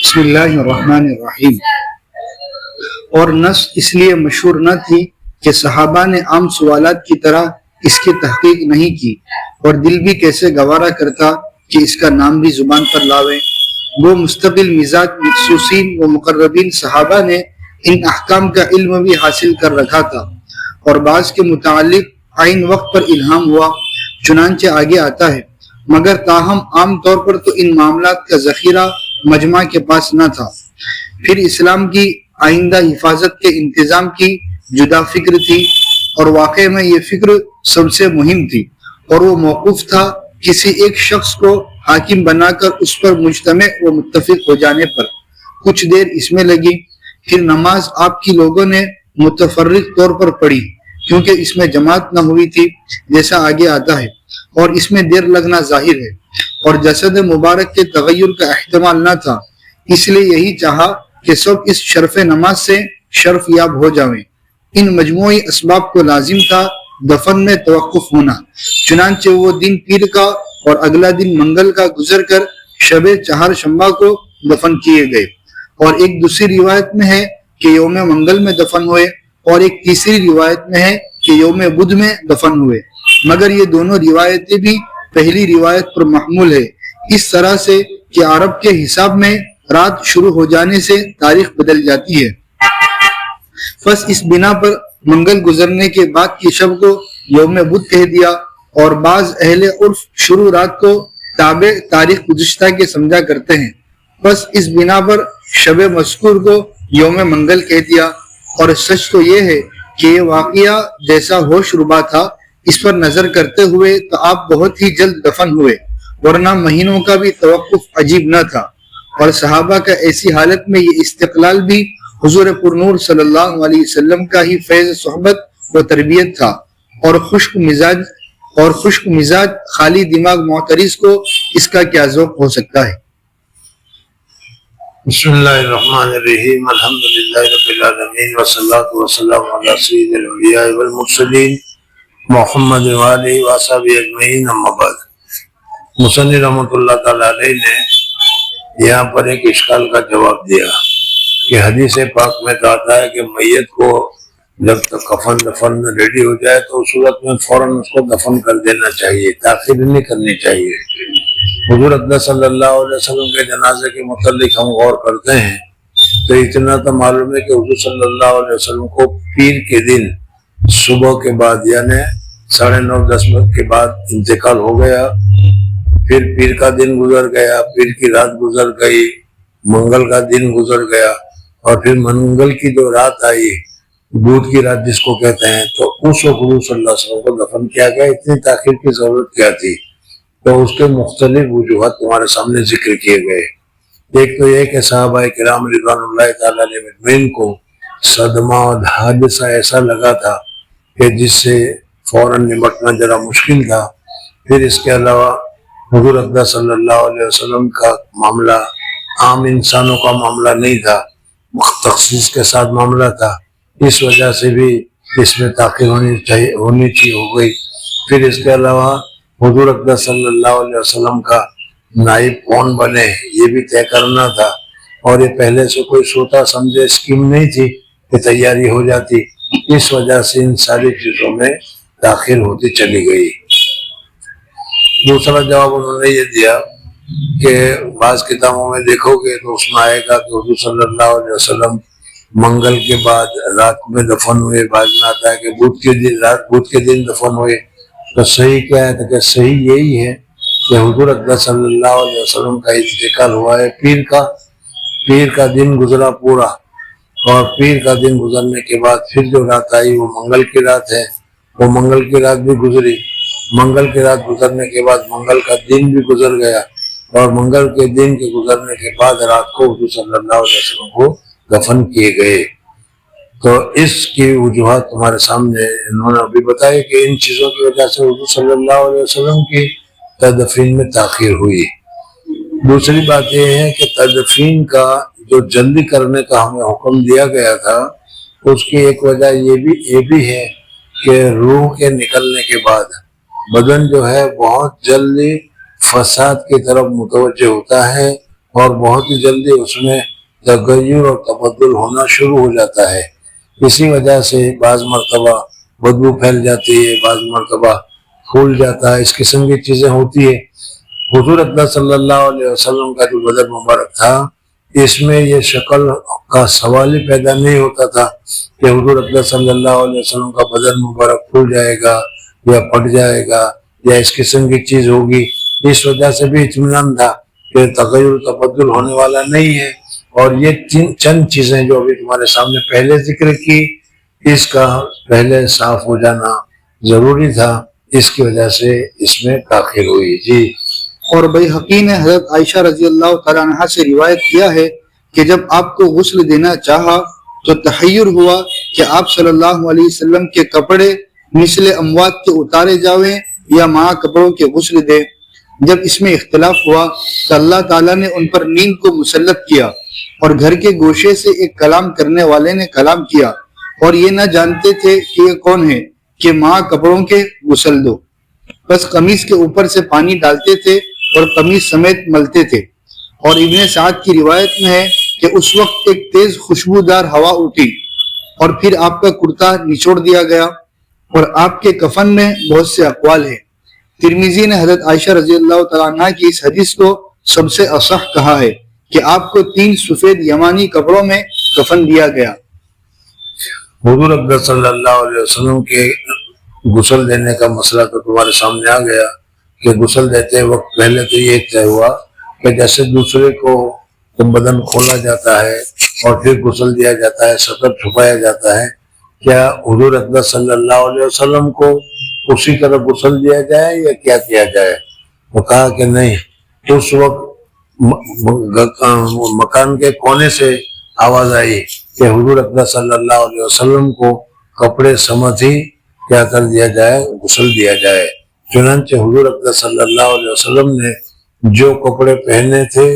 بسم اللہ الرحمن الرحیم۔ اور نص اس لیے مشہور نہ تھی کہ صحابہ نے عام سوالات کی طرح اس کی تحقیق نہیں کی، اور دل بھی کیسے گوارا کرتا کہ اس کا نام بھی زبان پر لاویں۔ وہ مستقل مزاج مخصوصین و مقربین صحابہ نے ان احکام کا علم بھی حاصل کر رکھا تھا، اور بعض کے متعلق عین وقت پر الہام ہوا، چنانچہ آگے آتا ہے۔ مگر تاہم عام طور پر تو ان معاملات کا ذخیرہ مجمع کے پاس نہ تھا۔ پھر اسلام کی آئندہ حفاظت کے انتظام کی جدا فکر تھی، اور واقع میں یہ فکر سب سے مہم تھی، اور وہ موقوف تھا کسی ایک شخص کو حاکم بنا کر اس پر مجتمع و متفق ہو جانے پر۔ کچھ دیر اس میں لگی، پھر نماز آپ کی لوگوں نے متفرق طور پر پڑھی، کیونکہ اس میں جماعت نہ ہوئی تھی، جیسا آگے آتا ہے، اور اس میں دیر لگنا ظاہر ہے، اور جسد مبارک کے تغیر کا احتمال نہ تھا، اس لیے یہی چاہا کہ سب اس شرف نماز سے شرف یاب ہو جاویں۔ ان مجموعی اسباب کو لازم تھا دفن میں توقف ہونا، چنانچہ وہ دن پیر کا اور اگلا دن منگل کا گزر کر شب چہار شنبہ کو دفن کیے گئے، اور ایک دوسری روایت میں ہے کہ یوم منگل میں دفن ہوئے، اور ایک تیسری روایت میں ہے کہ یوم بدھ میں دفن ہوئے، مگر یہ دونوں روایتیں بھی پہلی روایت پر محمول ہے، اس طرح سے کہ عرب کے حساب میں رات شروع ہو جانے سے تاریخ بدل جاتی ہے۔ بس اس بنا پر منگل گزرنے کے بعد کی شب کو یوم بدھ کہہ دیا، اور بعض اہل عرف شروع رات کو تابع تاریخ گزشتہ کے سمجھا کرتے ہیں، بس اس بنا پر شب مذکور کو یوم منگل کہہ دیا۔ اور سچ تو یہ ہے کہ یہ واقعہ جیسا ہوش ربا تھا، اس پر نظر کرتے ہوئے تو آپ بہت ہی جلد دفن ہوئے، ورنہ مہینوں کا بھی توقف عجیب نہ تھا۔ اور صحابہ کا ایسی حالت میں یہ استقلال بھی حضور پرنور صلی اللہ علیہ وسلم کا ہی فیض صحبت و تربیت تھا، اور خشک مزاج خالی دماغ معترض کو اس کا کیا ذوق ہو سکتا ہے۔ بسم اللہ الرحمن الرحیم، الحمدللہ رب العالمین، والصلاة والسلام علی سید الانبیاء والمرسلین محمد وآلہ وصحبہ اجمعین، اما بعد۔ مصنف رحمۃ اللہ تعالیٰ علیہ نے یہاں پر ایک اشکال کا جواب دیا کہ حدیث پاک میں تو آتا ہے کہ میت کو جب تک کفن دفن ریڈی ہو جائے تو اس صورت میں فوراً اس کو دفن کر دینا چاہیے، تاخیر نہیں کرنی چاہیے۔ حضور اقدس صلی اللہ علیہ وسلم کے جنازے کے متعلق ہم غور کرتے ہیں تو اتنا تو معلوم ہے کہ حضور صلی اللہ علیہ وسلم کو پیر کے دن صبح کے بعد یعنی 9:30 بجے کے بعد انتقال ہو گیا، پھر پیر کا دن گزر گیا، پیر کی رات گزر گئی، منگل کا دن گزر گیا، اور پھر منگل کی جو رات آئی، بدھ کی رات جس کو کہتے ہیں، تو اس وقت حضور صلی اللہ علیہ وسلم کو دفن کیا گیا۔ اتنی تاخیر کی ضرورت کیا تھی؟ تو اس کے مختلف وجوہات تمہارے سامنے ذکر کیے گئے۔ ایک تو یہ کہ صحابہ کرام رضوان اللہ تعالیٰ علیہ مجمعین کو صدمہ اور حادثہ ایسا لگا تھا کہ جس سے فوراً نمٹنا ذرا مشکل تھا۔ پھر اس کے علاوہ حضور اقدس صلی اللہ علیہ وسلم کا معاملہ عام انسانوں کا معاملہ نہیں تھا، تخصیص کے ساتھ معاملہ تھا، اس وجہ سے بھی اس میں تاخیر ہونی تھی، ہو گئی۔ پھر اس کے علاوہ حضور اقدس صلی اللہ علیہ وسلم کا نائب کون بنے یہ بھی طے کرنا تھا، اور یہ پہلے سے کوئی سوچا سمجھے اسکیم نہیں تھی کہ تیاری ہو جاتی، اس وجہ سے ان ساری چیزوں میں تاخیر ہوتی چلی گئی۔ دوسرا جواب انہوں نے یہ دیا کہ بعض کتابوں میں دیکھو گے تو اس میں آئے گا کہ حضور صلی اللہ علیہ وسلم منگل کے بعد رات میں دفن ہوئے، بعض میں آتا ہے کہ بدھ کے دن دفن ہوئے۔ تو صحیح کیا ہے؟ تو کہ صحیح یہی ہے کہ حضور اقدس صلی اللہ علیہ وسلم کا انتقال ہوا ہے پیر کا دن گزرا پورا، اور پیر کا دن گزرنے کے بعد پھر جو رات آئی وہ منگل کی رات ہے، وہ منگل کی رات بھی گزری، منگل کی رات گزرنے کے بعد منگل کا دن بھی گزر گیا، اور منگل کے دن کے گزرنے کے بعد رات کو حضور صلی اللہ علیہ وسلم کو دفن کیے گئے۔ تو اس کی وجوہات تمہارے سامنے انہوں نے ابھی بتایا کہ ان چیزوں کی وجہ سے حضور صلی اللہ علیہ وسلم کی تدفین میں تاخیر ہوئی۔ دوسری بات یہ ہے کہ تدفین کا جو جلدی کرنے کا ہمیں حکم دیا گیا تھا، اس کی ایک وجہ یہ بھی ہے کہ روح کے نکلنے کے بعد بدن جو ہے بہت جلدی فساد کی طرف متوجہ ہوتا ہے، اور بہت ہی جلدی اس میں تغیر اور تبدل ہونا شروع ہو جاتا ہے۔ اسی وجہ سے بعض مرتبہ بدبو پھیل جاتی ہے، بعض مرتبہ پھول جاتا ہے، اس قسم کی چیزیں ہوتی ہے۔ حضور اقدس صلی اللہ علیہ وسلم کا جو بدن مبارک تھا، اس میں یہ شکل کا سوال ہی پیدا نہیں ہوتا تھا کہ حضور اقدس صلی اللہ علیہ وسلم کا بدن مبارک پھول جائے گا یا پھٹ جائے گا یا اس قسم کی چیز ہوگی۔ اس وجہ سے بھی اطمینان تھا کہ تغیر تبدل ہونے والا نہیں ہے۔ اور یہ چند چیزیں جو ابھی تمہارے سامنے پہلے ذکر کی، اس کا پہلے صاف ہو جانا ضروری تھا، اس کی وجہ سے اس میں تاخیر ہوئی۔ جی۔ اور بیہقی نے حضرت عائشہ رضی اللہ تعالیٰ عنہ سے روایت کیا ہے کہ جب آپ کو غسل دینا چاہا تو تحیر ہوا کہ آپ صلی اللہ علیہ وسلم کے کپڑے مثل اموات کے اتارے جاویں یا ماں کپڑوں کے غسل دے۔ جب اس میں اختلاف ہوا تو اللہ تعالیٰ نے ان پر نیند کو مسلط کیا اور گھر کے گوشے سے ایک کلام کرنے والے نے کلام کیا اور یہ نہ جانتے تھے کہ یہ کون ہے کہ ماں کپڑوں کے غسل دو، بس قمیص کے اوپر سے پانی ڈالتے تھے اور قمیص سمیت ملتے تھے۔ اور ابن سعد کی روایت میں ہے کہ اس وقت ایک تیز خوشبودار ہوا اٹھی اور پھر آپ کا کرتا نچوڑ دیا گیا، اور آپ کے کفن میں بہت سے اقوال ہیں۔ ترمذی نے حضرت عائشہ رضی اللہ تعالیٰ عنہ کی اس حدیث کو سب سے اصح کہا ہے کہ آپ کو 3 سفید یمانی کپڑوں میں کفن دیا گیا۔ حضور اقدس صلی اللہ علیہ وسلم کے غسل دینے کا مسئلہ تو تمہارے سامنے آ گیا کہ غسل دیتے وقت پہلے تو یہ طے ہوا کہ جیسے دوسرے کو بدن کھولا جاتا ہے اور پھر غسل دیا جاتا ہے، سطر چھپایا جاتا ہے، کیا حضور اقدس صلی اللہ علیہ وسلم کو اسی طرح غسل دیا جائے یا کیا کیا جائے؟ وہ کہا کہ نہیں، اس وقت مکان کے کونے سے آواز آئی کہ حضور اقدس صلی اللہ علیہ وسلم کو کپڑے سمیت ہی کیا کر دیا جائے، غسل دیا جائے۔ چنانچہ حضور اقدس صلی اللہ علیہ وسلم نے جو کپڑے پہنے تھے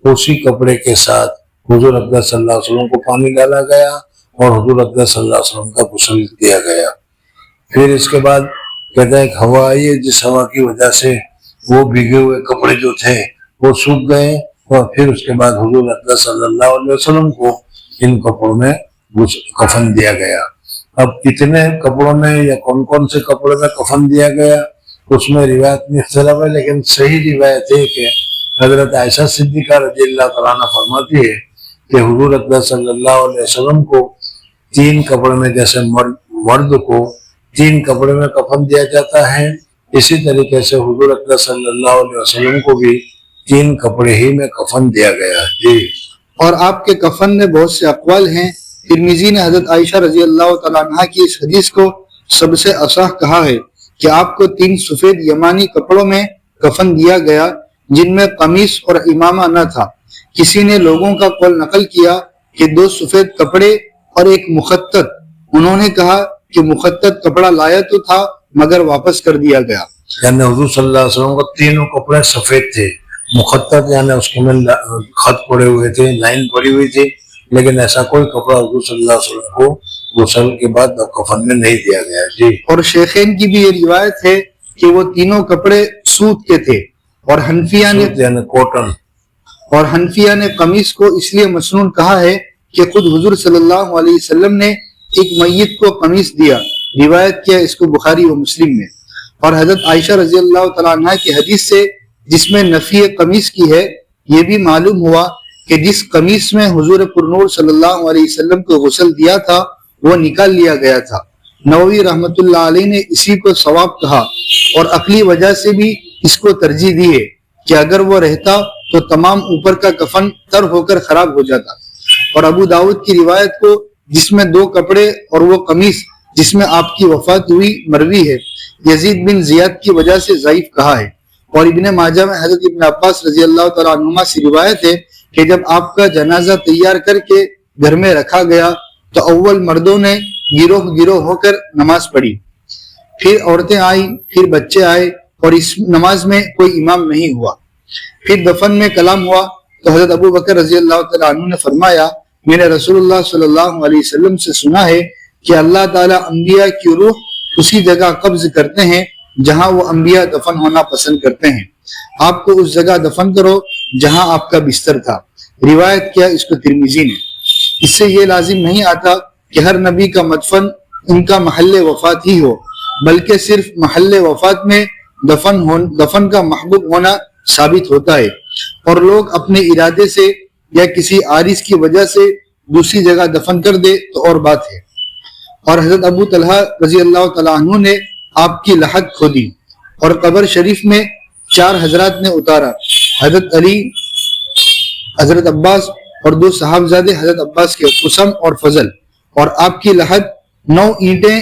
اسی کپڑے کے ساتھ حضور اقدس صلی اللہ علیہ وسلم کو پانی ڈالا گیا اور حضور اقدس صلی اللہ علیہ وسلم کا غسل دیا گیا۔ پھر اس کے بعد کہتا ہے ایک ہوا آئی ہے، جس ہوا کی وجہ سے وہ بھیگے ہوئے کپڑے جو تھے وہ سوکھ گئے، اور پھر اس کے بعد حضور اقدس صلی اللہ علیہ وسلم کو ان کپڑوں میں کفن دیا گیا۔ اب کتنے کپڑوں میں یا کون کون سے کپڑوں میں کفن دیا گیا اس میں روایت میں اختلاف ہے، لیکن صحیح روایت ہے کہ حضرت عائشہ صدیقہ رضی اللہ تعالیٰ عنہ فرماتی ہے کہ حضور اقدس صلی اللہ علیہ وسلم کو 3 کپڑے میں، جیسے مرد کو 3 کپڑے میں کفن دیا جاتا ہے، اسی طریقے سے حضور اقدس صلی اللہ علیہ وسلم کو بھی 3 کپڑے ہی میں کفن دیا گیا۔ جی۔ اور آپ کے کفن میں بہت سے اقوال ہیں۔ ترمذی نے حضرت عائشہ رضی اللہ تعالیٰ عنہ کی اس حدیث کو سب سے اصح کہا ہے کہ آپ کو 3 سفید یمانی کپڑوں میں کفن دیا گیا جن میں قمیص اور امامہ نہ تھا۔ کسی نے لوگوں کا قول نقل کیا کہ 2 سفید کپڑے اور ایک مخطط۔ انہوں نے کہا کہ مخطط کپڑا لایا تو تھا مگر واپس کر دیا گیا۔ یعنی حضور صلی اللہ علیہ وسلم کو 3 کپڑے سفید تھے، مخطط یعنی اس کے میں خط پڑے ہوئے تھے، لائن پڑی ہوئی تھی، لیکن ایسا کوئی کپڑا حضور صلی اللہ علیہ وسلم کو غسل کے بعد کفن میں نہیں دیا گیا۔ جی۔ اور شیخین کی بھی یہ روایت ہے کہ وہ تینوں کپڑے سوت کے تھے، اور حنفیہ نے قمیص کو اس لیے مسنون کہا ہے کہ خود حضور صلی اللہ علیہ وسلم نے ایک میت کو قمیص دیا، روایت کیا اس کو بخاری و مسلم میں۔ اور حضرت عائشہ رضی اللہ تعالیٰ عنہ کی حدیث سے جس میں نفی قمیص کی ہے، یہ بھی معلوم ہوا کہ جس قمیص میں حضور پرنور صلی اللہ علیہ وسلم کو غسل دیا تھا وہ نکال لیا گیا تھا۔ نووی رحمۃ اللہ علیہ نے اسی کو صواب کہا اور عقلی وجہ سے بھی اس کو ترجیح دی ہے کہ اگر وہ رہتا تو تمام اوپر کا کفن تر ہو کر خراب ہو جاتا۔ اور ابو داؤد کی روایت کو جس میں 2 کپڑے اور وہ قمیص جس میں آپ کی وفات ہوئی مروی ہے، یزید بن زیاد کی وجہ سے ضعیف کہا ہے۔ اور ابن ماجہ میں حضرت ابن عباس رضی اللہ تعالیٰ عنہما سے روایت ہے کہ جب آپ کا جنازہ تیار کر کے گھر میں رکھا گیا تو اول مردوں نے گروہ ہو کر نماز پڑھی، پھر عورتیں آئیں، پھر بچے آئے، اور اس نماز میں کوئی امام نہیں ہوا۔ پھر دفن میں کلام ہوا تو حضرت ابو بکر رضی اللہ تعالیٰ عنہ نے فرمایا، میں نے رسول اللہ صلی اللہ علیہ وسلم سے سنا ہے کہ اللہ تعالیٰ انبیاء کی روح اسی جگہ قبض کرتے ہیں جہاں وہ انبیاء دفن ہونا پسند کرتے ہیں۔ آپ کو اس جگہ دفن کرو جہاں آپ کا بستر تھا۔ روایت کیا اس کو ترمذی نے۔ اس سے یہ لازم نہیں آتا کہ ہر نبی کا مدفن ان کا محل وفات ہی ہو، بلکہ صرف محل وفات میں دفن کا محبوب ہونا ثابت ہوتا ہے، اور لوگ اپنے ارادے سے یا کسی عارض کی وجہ سے دوسری جگہ دفن کر دے تو اور بات ہے۔ اور حضرت ابو طلحہ رضی اللہ تعالیٰ عنہ نے آپ کی لحد کھودی اور قبر شریف میں 4 حضرات نے اتارا، حضرت علی، حضرت عباس اور 2 صاحبزادے حضرت عباس کے قسم اور فضل، اور آپ کی لحد 9 اینٹیں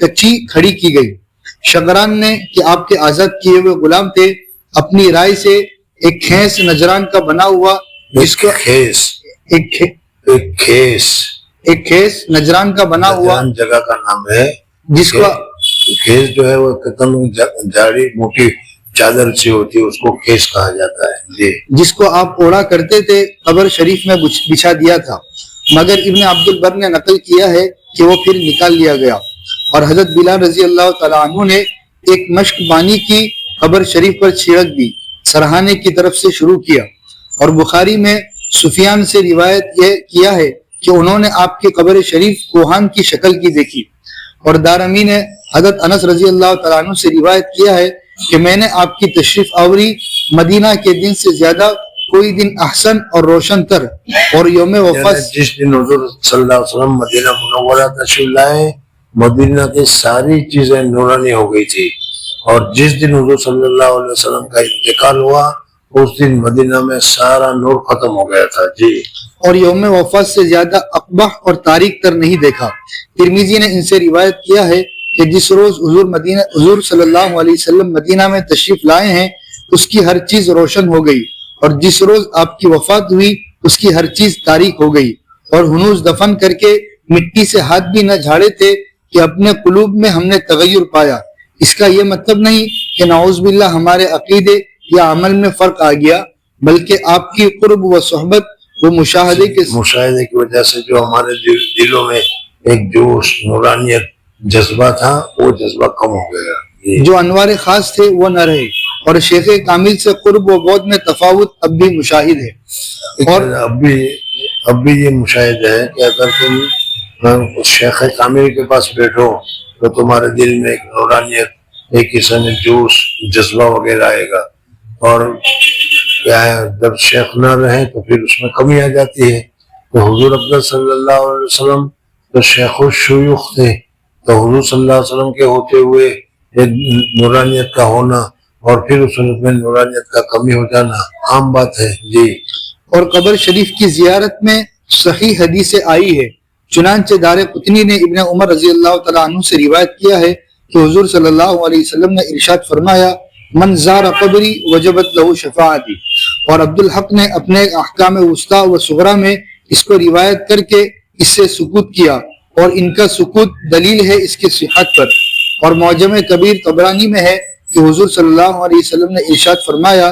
کچی کھڑی کی گئی۔ شغران نے کہ آپ کے آزاد کیے ہوئے غلام تھے، اپنی رائے سے ایک خیس نجران کا بنا ہوا، جس کو ایک خیس نجران کا بنا ہوا جگہ کا نام ہے، جس کو خیز جو ہے وہ جاڑی موٹی چادر سے ہوتی ہے، اس کو خیز کہا جاتا ہے جی، جس کو آپ اوڑھا کرتے تھے، قبر شریف میں بچھا دیا تھا، مگر ابن عبد البر نے نقل کیا ہے کہ وہ پھر نکال لیا گیا۔ اور حضرت بلال رضی اللہ تعالیٰ عنہ نے ایک مشک بانی کی قبر شریف پر چھڑک دی، سرہانے کی طرف سے شروع کیا۔ اور بخاری میں سفیان سے روایت یہ کیا ہے کہ انہوں نے آپ کی قبر شریف کوہان کی شکل کی دیکھی۔ اور دارمی نے حضرت انس رضی اللہ تعالیٰ عنہ سے روایت کیا ہے کہ میں نے آپ کی تشریف آوری مدینہ کے دن سے زیادہ کوئی دن احسن اور روشن تر، اور یوم وفات جس دن حضور صلی اللہ علیہ وسلم مدینہ منورہ تشریف لائے، مدینہ کی ساری چیزیں نورانی ہو گئی تھی، اور جس دن حضور صلی اللہ علیہ وسلم کا انتقال ہوا اس دن مدینہ میں سارا نور ختم ہو گیا تھا جی، اور یوم وفات سے زیادہ اقبح اور تاریک تر نہیں دیکھا۔ ترمذی نے ان سے روایت کیا ہے کہ جس روز حضور صلی اللہ علیہ وسلم مدینہ میں تشریف لائے ہیں اس کی ہر چیز روشن ہو گئی، اور جس روز آپ کی وفات ہوئی اس کی ہر چیز تاریک ہو گئی، اور ہنوز دفن کر کے مٹی سے ہاتھ بھی نہ جھاڑے تھے کہ اپنے قلوب میں ہم نے تغیر پایا۔ اس کا یہ مطلب نہیں کہ نعوذ باللہ ہمارے عقیدے یا عمل میں فرق آ گیا، بلکہ آپ کی قرب و صحبت و مشاہدے کی وجہ سے جو ہمارے دلوں میں ایک جوش، نورانیت، جذبہ تھا، وہ جذبہ کم ہو گیا، جو انوار خاص تھے وہ نہ رہے، اور شیخ کامل سے قرب و بعد میں تفاوت اب بھی مشاہد ہے۔ اور اب بھی یہ مشاہد ہے کہ اگر تم شیخ کامل کے پاس بیٹھو تو تمہارے دل میں ایک نورانیت، ایک قسم میں جوش، جذبہ وغیرہ آئے گا، اور کیا ہے جب شیخ نہ رہے تو پھر اس میں کمی آ جاتی ہے۔ تو حضور افضل صلی اللہ علیہ وسلم تو شیخ الشیوخ تھے، تو حضور صلی اللہ علیہ وسلم کے ہوتے ہوئے ایک نورانیت کا ہونا اور پھر اس میں نورانیت کا کمی ہو جانا عام بات ہے جی۔ اور قبر شریف کی زیارت میں صحیح حدیث آئی ہے، چنانچہ دار قطنی نے ابن عمر رضی اللہ تعالیٰ عنہ سے روایت کیا ہے کہ حضور صلی اللہ علیہ وسلم نے ارشاد فرمایا، من زار قبری وجبت له شفاعتی، اور عبدالحق نے اپنے احکام وسطی و صغرا میں اس کو روایت کر کے اس سے سکوت کیا، اور ان کا سکوت دلیل ہے اس کی صحت پر۔ اور معجم کبیر طبرانی میں ہے کہ حضور صلی اللہ علیہ وسلم نے ارشاد فرمایا،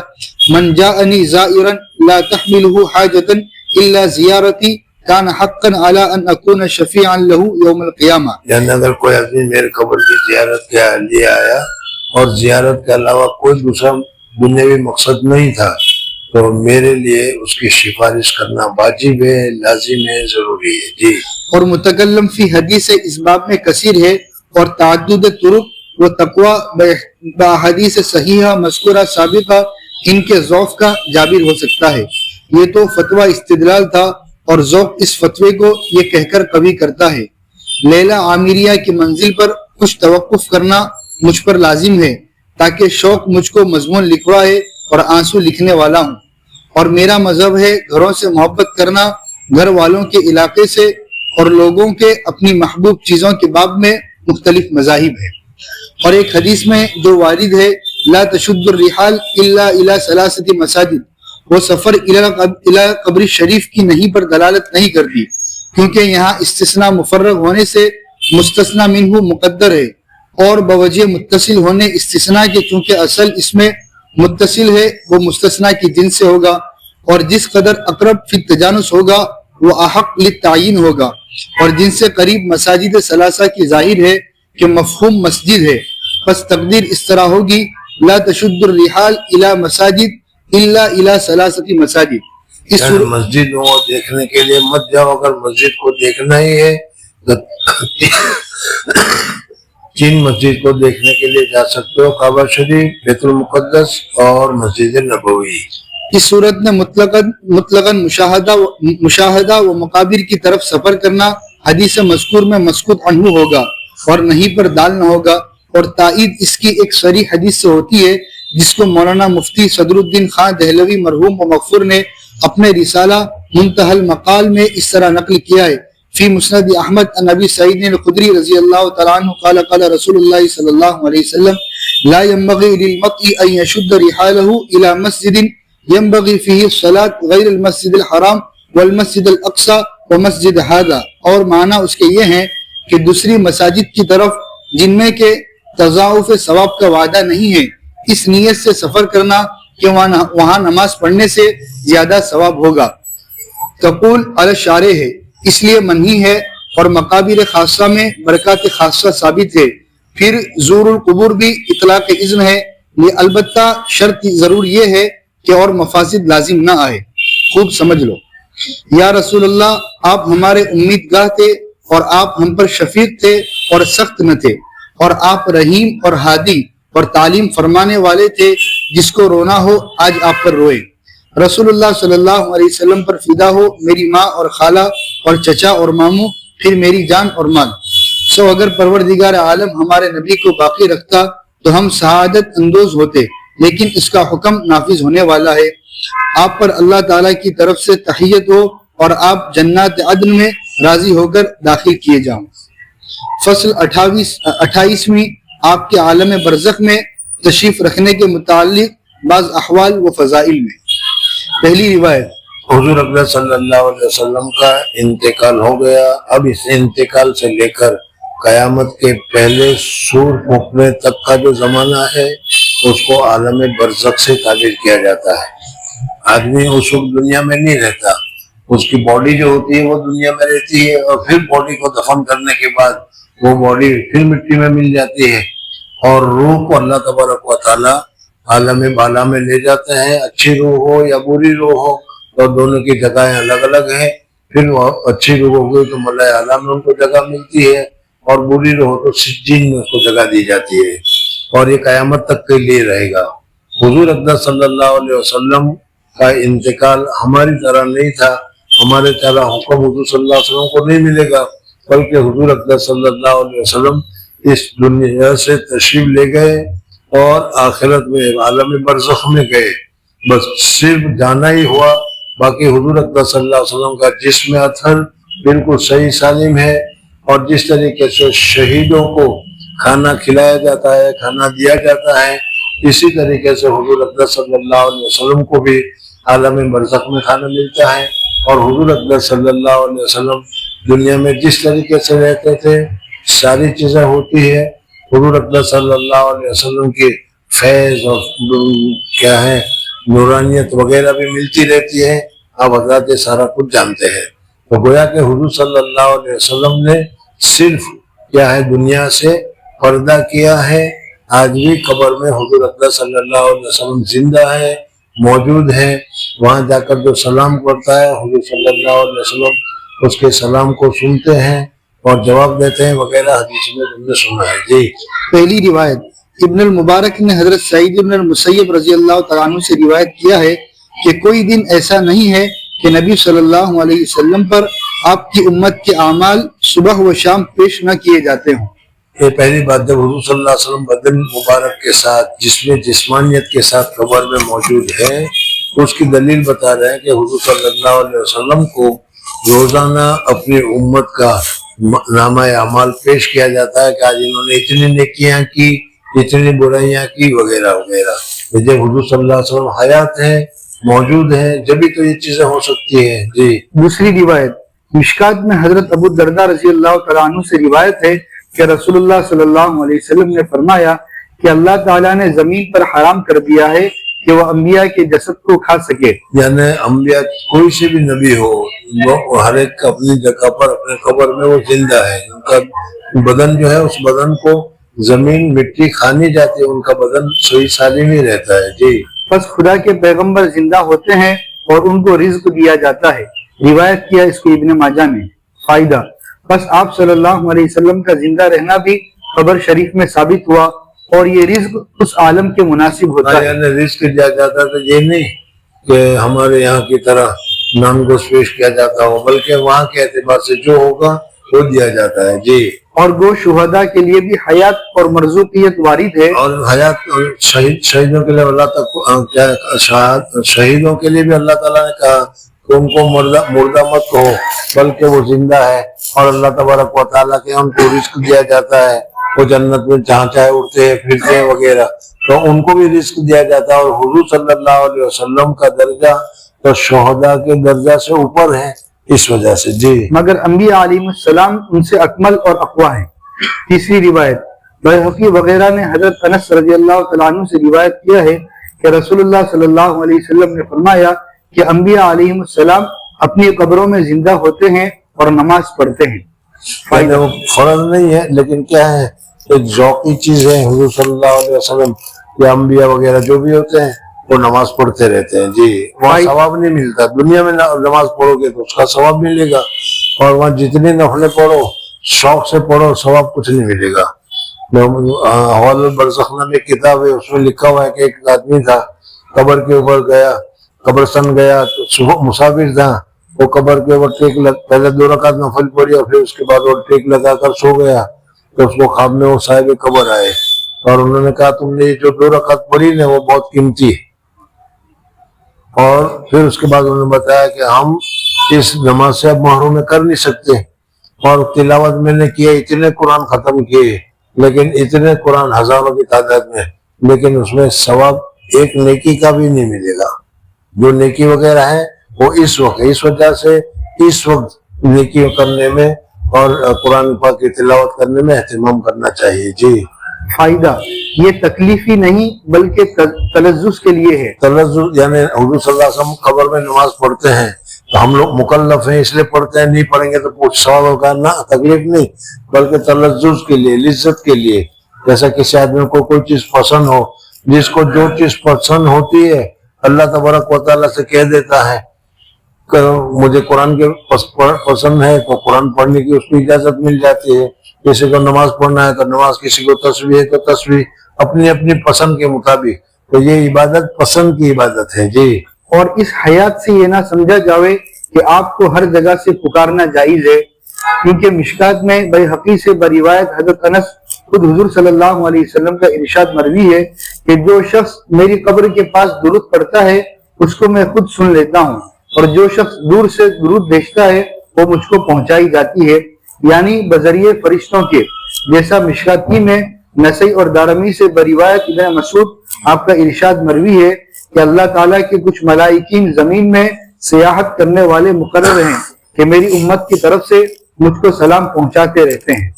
من جاءنی زائرا لا تحمله حاجتا الا زیارتی کان حقا علی ان اکون شفیعا له یوم القیامہ، یعنی اگر کوئی آدمی میرے قبر کی زیارت کے لیے آیا اور زیارت کے علاوہ کوئی دوسرا دنیاوی مقصد نہیں تھا تو میرے لیے اس کی سفارش کرنا واجب ہے، لازم ہے، ضروری ہے جی۔ اور متکلم فی حدیث اس باب میں کثیر ہے، اور تعدد طرق و تقوی بحدیث صحیحہ مذکورہ سابقہ ان کے ذوق کا جابر ہو سکتا ہے۔ یہ تو فتویٰ استدلال تھا، اور ذوق اس فتوے کو یہ کہہ کر قوی کرتا ہے، لیلہ عامریہ کی منزل پر کچھ توقف کرنا مجھ پر لازم ہے، تاکہ شوق مجھ کو مضمون لکھوائے اور آنسو لکھنے والا ہوں۔ اور میرا مذہب ہے گھروں سے محبت کرنا، گھر والوں کے علاقے سے، اور لوگوں کے اپنی محبوب چیزوں کے باب میں مختلف مذاہب ہیں۔ اور ایک حدیث میں جو وارد ہے، لا تشد الرحال الا الى ثلاثه مساجد، وہ سفر الى قبر شریف کی نہیں پر دلالت نہیں کرتی، کیونکہ یہاں استثناء مفرغ ہونے سے مستثنی منہ مقدر ہے، اور بوجہ متصل ہونے استثناء کے چونکہ اصل اس میں متصل ہے وہ مستثنی کی جنس سے ہوگا، اور جس قدر اقرب فی التجانس ہوگا وہ احق للتعیین ہوگا، اور جن سے قریب مساجد ثلاثہ کی ظاہر ہے کہ مفہوم مسجد ہے، پس تقدیر اس طرح ہوگی لا تشد الرحال الى مساجد الا الى ثلاثه مساجد. اس یعنی مسجدوں کو دیکھنے کے لیے مت جاؤ. اگر مسجد کو دیکھنا ہی ہے تو 3 مسجد کو دیکھنے کے لیے جا سکتے ہو: کعبہ شریف، بیت المقدس اور مسجد نبوی. اس صورت میں مطلقاً مشاہدہ و مقابر کی طرف سفر کرنا حدیث مذکور میں مسکوت عنہ ہوگا اور نہیں پر دال نہ ہوگا. اور تائید اس کی ایک صریح حدیث سے ہوتی ہے جس کو مولانا مفتی صدر الدین خان دہلوی مرحوم و مغفور نے اپنے رسالہ منتہی المقال میں اس طرح نقل کیا ہے: فی مسند احمد عن ابی سعید الخدری رضی اللہ تعالیٰ عنہ قال قال رسول اللہ صلی اللہ علیہ وسلم لا ينبغي للمرء ان يشد رحاله الى مسجد ينبغي فيه الصلاة غیر المسجد الحرام والمسجد الاقصى ومسجد هذا. اور معنی اس کے یہ ہیں کہ دوسری مساجد کی طرف جن میں کہ تضاعف ثواب کا وعدہ نہیں ہے، اس نیت سے سفر کرنا کہ وہاں نماز پڑھنے سے زیادہ ثواب ہوگا. تقول علی الشارع ہے، اس لیے منہی ہے، اور مقابر خاصہ میں برکات خاصہ ثابت ہے. پھر زور القبور بھی اطلاق اذن ہے، البتہ شرط ضرور یہ ہے کہ اور مفاسد لازم نہ آئے. خوب سمجھ لو. یا رسول اللہ، آپ ہمارے امیدگاہ تھے اور آپ ہم پر شفیق تھے اور سخت نہ تھے، اور آپ رحیم اور ہادی اور تعلیم فرمانے والے تھے. جس کو رونا ہو آج آپ پر روئے. رسول اللہ صلی اللہ علیہ وسلم پر فدا ہو میری ماں اور خالہ اور چچا اور ماموں، پھر میری جان اور مال. سو اگر پروردگار عالم ہمارے نبی کو باقی رکھتا تو ہم سعادت اندوز ہوتے، لیکن اس کا حکم نافذ ہونے والا ہے. آپ پر اللہ تعالیٰ کی طرف سے تحیت ہو اور آپ جنات عدن میں راضی ہو کر داخل کیے جاؤں. فصل 28ویں آپ کے عالم برزخ میں تشریف رکھنے کے متعلق بعض احوال و فضائل میں. پہلی روایت، حضور اکرم صلی اللہ علیہ وسلم کا انتقال ہو گیا. اب اس انتقال سے لے کر قیامت کے پہلے سور پھونکنے تک کا جو زمانہ ہے اس کو عالم برزخ سے تعبیر کیا جاتا ہے. آدمی اس وقت دنیا میں نہیں رہتا، اس کی باڈی جو ہوتی ہے وہ دنیا میں رہتی ہے، اور پھر باڈی کو دفن کرنے کے بعد وہ باڈی پھر مٹی میں مل جاتی ہے، اور روح کو اللہ تبارک و تعالیٰ عالم بالا میں لے جاتے ہیں. اچھی روح ہو یا بری روح ہو تو دونوں کی جگہیں الگ الگ ہیں. پھر وہ اچھی روح ہو گئی تو ملائے اعلیٰ میں ان کو جگہ ملتی ہے، اور بری روح ہو تو سجین میں اس کو جگہ دی جاتی ہے، اور یہ قیامت تک کے لیے رہے گا. حضور اکرم صلی اللہ علیہ وسلم کا انتقال ہماری طرح نہیں تھا. ہمارے طرح حکم حضور صلی اللہ علیہ وسلم کو نہیں ملے گا، بلکہ حضور اکرم صلی اللہ علیہ وسلم اس دنیا سے تشریف لے گئے اور آخرت میں عالم برزخ میں گئے. بس صرف جانا ہی ہوا. باقی حضور اکرم صلی اللہ علیہ وسلم کا جسم اطہر بالکل صحیح سالم ہے، اور جس طریقے سے شہیدوں کو کھانا کھلایا جاتا ہے، کھانا دیا جاتا ہے، اسی طریقے سے حضور اکرم صلی اللہ علیہ وسلم کو بھی عالم برزخ میں کھانا ملتا ہے. اور حضور اکرم صلی اللہ علیہ وسلم دنیا میں جس طریقے سے رہتے تھے ساری چیزیں ہوتی ہے. حضور اکرم صلی اللہ علیہ وسلم کی فیض اور کیا ہے نورانیت وغیرہ بھی ملتی رہتی ہے. آپ حضرات یہ سارا کچھ جانتے ہیں. تو گویا کہ حضور صلی اللہ علیہ وسلم نے صرف کیا ہے دنیا سے پردہ کیا ہے. آج بھی قبر میں حضور اکرم صلی اللہ علیہ وسلم زندہ ہے، موجود ہے. وہاں جا کر جو سلام کرتا ہے حضور صلی اللہ علیہ وسلم اس کے سلام کو سنتے ہیں اور جواب دیتے ہیں وغیرہ حدیث میں تم نے سنا ہے. جی پہلی روایت، ابن المبارک نے حضرت سعید ابن المسیب رضی اللہ تعالیٰ عنہ سے روایت کیا ہے کہ کوئی دن ایسا نہیں ہے کہ نبی صلی اللہ علیہ وسلم پر آپ کی امت کے اعمال صبح و شام پیش نہ کیے جاتے ہوں. یہ پہلی بات. جب حضور صلی اللہ علیہ وسلم بدن مبارک کے ساتھ جسمانیت کے ساتھ قبر میں موجود ہے، اس کی دلیل بتا رہے ہیں کہ حضور صلی اللہ علیہ وسلم کو روزانہ اپنی امت کا نامہ اعمال پیش کیا جاتا ہے کہ آج انہوں نے اتنی نیکیاں کی، اتنی برائیاں کی وغیرہ وغیرہ. جب حضور صلی اللہ علیہ وسلم حیات ہیں، موجود ہیں، جبھی تو یہ چیزیں ہو سکتی ہیں. جی دوسری روایت، مشکات میں حضرت ابو الدرداء رضی اللہ تعالیٰ عنہ سے روایت ہے کہ رسول اللہ صلی اللہ علیہ وسلم نے فرمایا کہ اللہ تعالیٰ نے زمین پر حرام کر دیا ہے کہ وہ انبیاء کے جسد کو کھا سکے. یعنی انبیاء کوئی سے بھی نبی ہو وہ ہر ایک اپنی جگہ پر اپنے قبر میں وہ زندہ ہے. ان کا بدن جو ہے اس بدن کو زمین مٹی کھانی جاتی ہے، ان کا بدن صحیح سالم ہی رہتا ہے. جی بس خدا کے پیغمبر زندہ ہوتے ہیں اور ان کو رزق دیا جاتا ہے. روایت کیا اس کو ابن ماجہ نے. فائدہ: بس آپ صلی اللہ علیہ وسلم کا زندہ رہنا بھی قبر شریف میں ثابت ہوا اور یہ رزق اس عالم کے مناسب ہوتا ہے. یعنی رزق دیا جاتا تو یہ نہیں کہ ہمارے یہاں کی طرح نان گوشت پیش کیا جاتا ہو، بلکہ وہاں کے اعتبار سے جو ہوگا وہ دیا جاتا ہے. جی اور گو شہداء کے لیے بھی حیات اور مرزوقیت وارد ہے. اور حیات شہیدوں کے لیے شہیدوں کے لیے بھی اللہ تعالیٰ نے کہا کہ ان کو مردہ مت کہو بلکہ وہ زندہ ہے، اور اللہ تبارک و تعالیٰ کے ان کو رزق دیا جاتا ہے. وہ جنت میں جہاں چاہے اڑتے ہیں پھرتے ہیں وغیرہ، تو ان کو بھی رزق دیا جاتا ہے. اور حضور صلی اللہ علیہ وسلم کا درجہ تو شہداء کے درجہ سے اوپر ہے اس وجہ سے. جی مگر انبیاء علیہ السلام ان سے اکمل اور اقویٰ ہیں. تیسری روایت: بیہقی وغیرہ نے حضرت انس رضی اللہ تعالیٰ عنہ سے روایت کیا ہے کہ رسول اللہ صلی اللہ علیہ وسلم نے فرمایا کہ انبیاء علیہ السلام اپنی قبروں میں زندہ ہوتے ہیں اور نماز پڑھتے ہیں. فائدہ وہ فرض نہیں ہے، لیکن کیا ہے ایک ذوقی چیز ہے. حضور صلی اللہ علیہ وسلم یا انبیاء وغیرہ جو بھی ہوتے ہیں وہ نماز پڑھتے رہتے ہیں. جی وہاں ثواب نہیں ملتا. دنیا میں نماز پڑھو گے تو اس کا ثواب ملے گا، اور وہاں جتنی نفلیں پڑھو شوق سے پڑھو ثواب کچھ نہیں ملے گا. حوال البرزخ میں کتاب ہے، اس میں لکھا ہوا ہے کہ ایک آدمی تھا، قبر کے اوپر گیا، قبرستان گیا تو صبح مسافر تھا، وہ قبر کے اوپر پہلے 2 رکعت نفل پڑھی اور پھر اس کے بعد وہ ٹیک لگا کر سو گیا. تو اس کو خواب میں وہ صاحب قبر آئے اور انہوں نے کہا تم نے جو 2 رکعت پڑھی نا وہ بہت قیمتی ہے. اور پھر اس کے بعد انہوں نے بتایا کہ ہم اس نماز سے اب محروم کر نہیں سکتے، اور تلاوت میں نے کیا، اتنے قرآن ختم کیے، لیکن اتنے قرآن ہزاروں کی تعداد میں، لیکن اس میں ثواب ایک نیکی کا بھی نہیں ملے گا. جو نیکی وغیرہ ہے وہ اس وجہ سے اس وقت نیکی کرنے میں اور قرآن پاک کی تلاوت کرنے میں اہتمام کرنا چاہیے. جی فائدہ: یہ تکلیفی نہیں بلکہ تلذذ کے لیے ہے. تلذذ یعنی حضور صلی اللہ علیہ وسلم قبر میں نماز پڑھتے ہیں تو ہم لوگ مکلف ہیں اس لیے پڑھتے ہیں، نہیں پڑھیں گے تو کچھ سوال ہوگا نہ، تکلیف نہیں بلکہ تلذذ کے لیے، لذت کے لیے. جیسا کسی آدمی کو کوئی چیز پسند ہو، جس کو جو چیز پسند ہوتی ہے اللہ تبارک و تعالیٰ سے کہہ دیتا ہے کہ مجھے قرآن کے پسند ہے تو قرآن پڑھنے کی اس کو اجازت مل جاتی ہے. کسی کو نماز پڑھنا ہے تو نماز، کسی کو تسبیح ہے تو تسبیح، اپنی اپنی پسند کے مطابق. تو یہ عبادت پسند کی عبادت ہے. جی اور اس حیات سے یہ نہ سمجھا جاوے کہ آپ کو ہر جگہ سے پکارنا جائز ہے، کیونکہ مشکات میں بیہقی سے بروایت حضرت انس خود حضور صلی اللہ علیہ وسلم کا ارشاد مروی ہے کہ جو شخص میری قبر کے پاس درود پڑھتا ہے اس کو میں خود سن لیتا ہوں، اور جو شخص دور سے درود بھیجتا ہے وہ مجھ کو پہنچائی جاتی ہے، یعنی بذریعے فرشتوں کے. جیسا مشکاتی میں نسائی اور دارمی سے بروایت ابن مسعود آپ کا ارشاد مروی ہے کہ اللہ تعالیٰ کے کچھ ملائکین زمین میں سیاحت کرنے والے مقرر ہیں کہ میری امت کی طرف سے مجھ کو سلام پہنچاتے رہتے ہیں.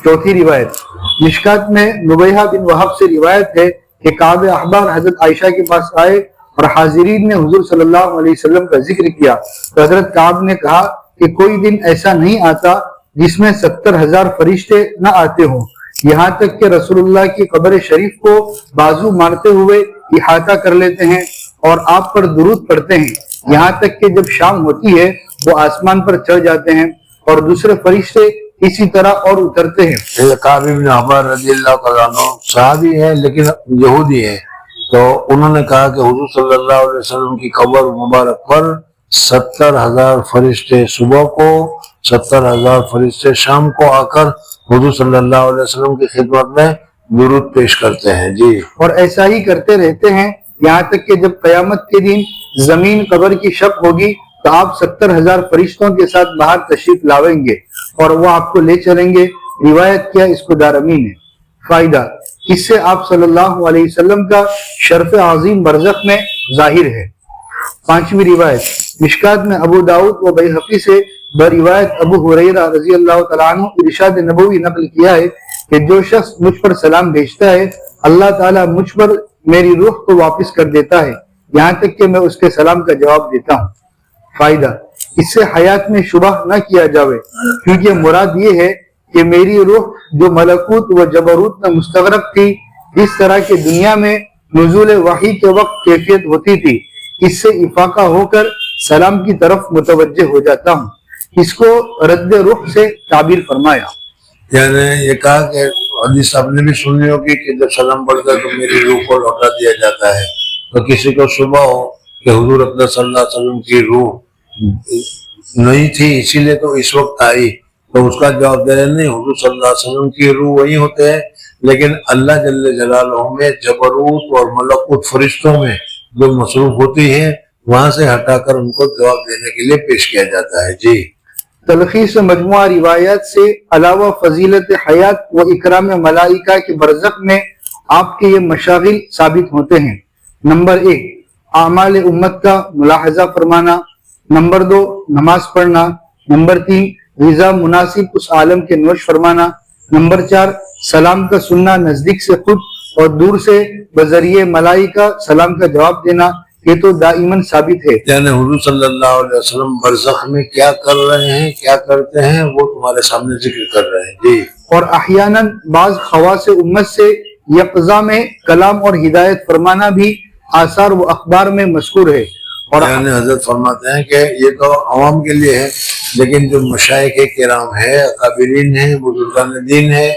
چوتھی روایت: مشکات میں نبیہ بن وہب سے روایت ہے کہ کعب احبار حضرت عائشہ کے پاس آئے اور حاضرین نے حضور صلی اللہ علیہ وسلم کا ذکر کیا تو حضرت کعب نے کہا کہ کوئی دن ایسا نہیں آتا جس میں 70,000 فرشتے نہ آتے ہوں، یہاں تک کہ رسول اللہ کی قبر شریف کو بازو مارتے ہوئے احاطہ کر لیتے ہیں اور آپ پر درود پڑھتے ہیں، یہاں تک کہ جب شام ہوتی ہے وہ آسمان پر چڑھ جاتے ہیں اور دوسرے فرشتے اسی طرح اور اترتے ہیں. کعب بن احبار رضی اللہ تعالیٰ عنہ صحابی ہے لیکن یہودی ہے، تو انہوں نے کہا کہ حضور صلی اللہ علیہ وسلم کی قبر مبارک پر 70,000 فرشتے صبح کو، 70,000 فرشتے شام کو آ کر حضور صلی اللہ علیہ وسلم کی خدمت میں درود پیش کرتے ہیں. جی اور ایسا ہی کرتے رہتے ہیں یہاں تک کہ جب قیامت کے دن زمین قبر کی شق ہوگی تو آپ 70,000 فرشتوں کے ساتھ باہر تشریف لاویں گے اور وہ آپ کو لے چلیں گے. روایت کیا اس کو دارمی نے. فائدہ: اس سے آپ صلی اللہ علیہ وسلم کا شرف عظیم برزخ میں ظاہر ہے. پانچویں روایت: مشکات میں ابو داؤد و بیہقی سے بروایت ابو ہریرہ رضی اللہ تعالیٰ عنہ ارشاد نبوی نقل کیا ہے کہ جو شخص مجھ پر سلام بھیجتا ہے اللہ تعالیٰ مجھ پر میری روح کو واپس کر دیتا ہے یہاں تک کہ میں اس کے سلام کا جواب دیتا ہوں. فائدہ: اس سے حیات میں شبہ نہ کیا جاوے، کیونکہ مراد یہ ہے کہ میری روح جو ملکوت و جبروت میں مستغرق تھی، اس طرح کہ دنیا میں نزول وحی کے وقت کیفیت ہوتی تھی، اس سے افاقہ ہو کر سلام کی طرف متوجہ ہو جاتا ہوں۔ اس کو رد روح سے تعبیر فرمایا۔ یعنی یہ کہا کہ حدیث آپ نے بھی سنی ہوگی کہ جب سلام پڑھتا ہے تو میری روح کو لوٹا دیا جاتا ہے۔ تو کسی کو صبح ہو کہ حضور اقدس صلی اللہ علیہ وسلم کی روح نہیں تھی اسی لیے تو اس وقت آئی، تو اس کا جواب دے رہے نہیں، حضور صلی اللہ علیہ وسلم کی روح وہی ہوتے ہیں، لیکن اللہ جل جلالہ میں جبروت اور ملکوت فرشتوں میں جو مصروف ہوتی ہے وہاں سے ہٹا کر ان کو جواب دینے کے لیے پیش کیا جاتا ہے۔ جی تلخیص مجموعہ روایات سے علاوہ فضیلت حیات و اکرام ملائکہ کے برزخ میں آپ کے یہ مشاغل ثابت ہوتے ہیں۔ نمبر 1، اعمال امت کا ملاحظہ فرمانا۔ نمبر 2، نماز پڑھنا۔ نمبر 3، غذا مناسب اس عالم کے نوش فرمانا۔ نمبر 4، سلام کا سننا نزدیک سے خود اور دور سے بذریعہ ملائکہ سلام کا جواب دینا، یہ تو دائماً ثابت ہے۔ یعنی حضور صلی اللہ علیہ وسلم برزخ میں کیا کر رہے ہیں، کیا کرتے ہیں، وہ تمہارے سامنے ذکر کر رہے ہیں۔ جی اور احیاناً بعض خواص امت سے یقظہ میں کلام اور ہدایت فرمانا بھی آثار و اخبار میں مذکور ہے۔ اور یعنی حضرت فرماتے ہیں کہ یہ تو عوام کے لیے ہے، لیکن جو مشائخ کرام ہے، اکابرین ہیں، بزرگان دین ہے،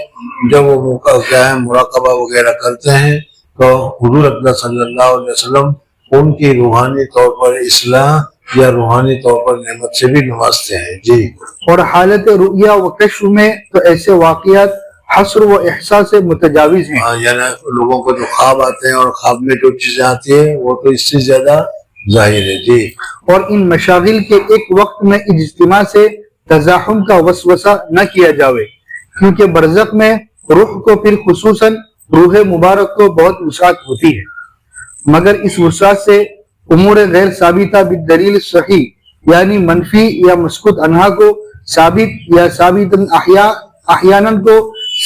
جب وہ کیا ہے مراقبہ وغیرہ کرتے ہیں تو حضور اقدس صلی اللہ علیہ وسلم ان کی روحانی طور پر اصلاح یا روحانی طور پر نعمت سے بھی نوازتے ہیں۔ جی اور حالت رؤیا و کشف میں تو ایسے واقعات حصر و احساس سے متجاوز ہیں۔ یعنی لوگوں کو جو خواب آتے ہیں اور خواب میں جو چیزیں آتی ہیں وہ تو اس سے زیادہ ظاہر ہے۔ جی اور ان مشاغل کے ایک وقت میں اجتماع سے تزاحم کا وسوسہ نہ کیا جاوے، کیونکہ برزخ میں روح کو پھر خصوصاً روح مبارک کو بہت وسعت ہوتی ہے، مگر اس وسعت سے امور غیر ثابتہ بالدلیل صحیح یعنی منفی یا مسکوت عنہا کو ثابت یا ثابت احیاناً کو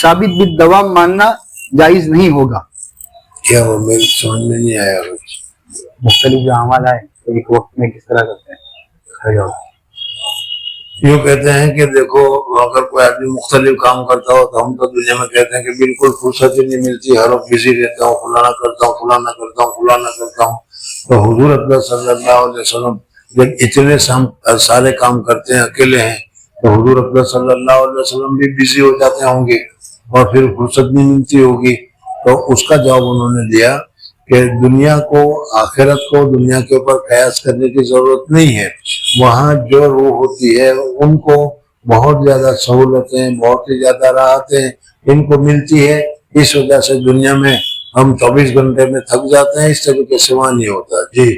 ثابت بالدوام ماننا جائز نہیں ہوگا۔ کیا وہ میری سمجھ میں نہیں آیا؟ مختلف جو اعمال آئے تو ایک وقت میں کس طرح کرتے ہیں؟ یوں کہتے ہیں کہ دیکھو اگر کوئی آدمی مختلف کام کرتا ہو تو ہم تو دنیا میں کہتے ہیں کہ بالکل فرصت ہی نہیں ملتی، ہر وقت بزی رہتا ہوں، فلانا کرتا ہوں، فلانا کرتا ہوں، فلانا کرتا ہوں۔ تو حضور اقدس صلی اللہ علیہ وسلم جب اتنے سارے کام کرتے ہیں، اکیلے ہیں، تو حضور اقدس صلی اللہ علیہ وسلم بھی بزی ہو جاتے ہوں گے اور پھر فرصت نہیں ملتی ہوگی۔ تو اس کا جواب انہوں نے دیا کہ دنیا کو، آخرت کو دنیا کے اوپر قیاس کرنے کی ضرورت نہیں ہے۔ وہاں جو روح ہوتی ہے ان کو بہت زیادہ سہولتیں، بہت ہی زیادہ راحتیں ان کو ملتی ہے، اس وجہ سے دنیا میں ہم 24 گھنٹے میں تھک جاتے ہیں، اس طریقے سے وہاں نہیں ہوتا۔ جی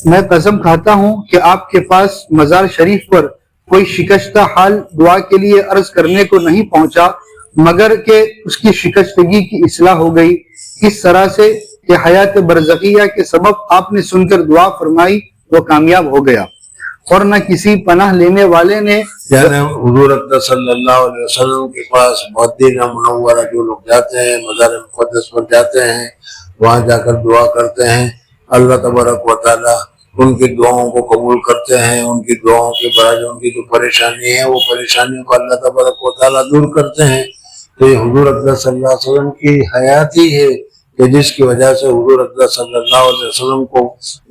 میں قسم کھاتا ہوں کہ آپ کے پاس مزار شریف پر کوئی شکستہ حال دعا کے لیے عرض کرنے کو نہیں پہنچا مگر کہ اس کی شکستگی کی اصلاح ہو گئی، اس طرح سے کہ حیات برزخیہ کے سبب آپ نے سن کر دعا فرمائی وہ کامیاب ہو گیا، اور نہ کسی پناہ لینے والے نے یعنی حضور اقدس صلی اللہ علیہ وسلم کے پاس مدینہ منورہ جو لوگ جاتے ہیں، مزار مقدس پر جاتے ہیں، وہاں جا کر دعا کرتے ہیں، اللہ تبارک و تعالیٰ ان کی دعاؤں کو قبول کرتے ہیں، ان کی دعاؤں کے برابر ان کی جو پریشانی ہے وہ پریشانیوں کو اللہ تبارک و تعالیٰ دور کرتے ہیں۔ تو یہ حضور اقدس صلی اللہ علیہ وسلم کی حیات ہی ہے کہ جس کی وجہ سے حضور اقدس صلی اللہ علیہ وسلم کو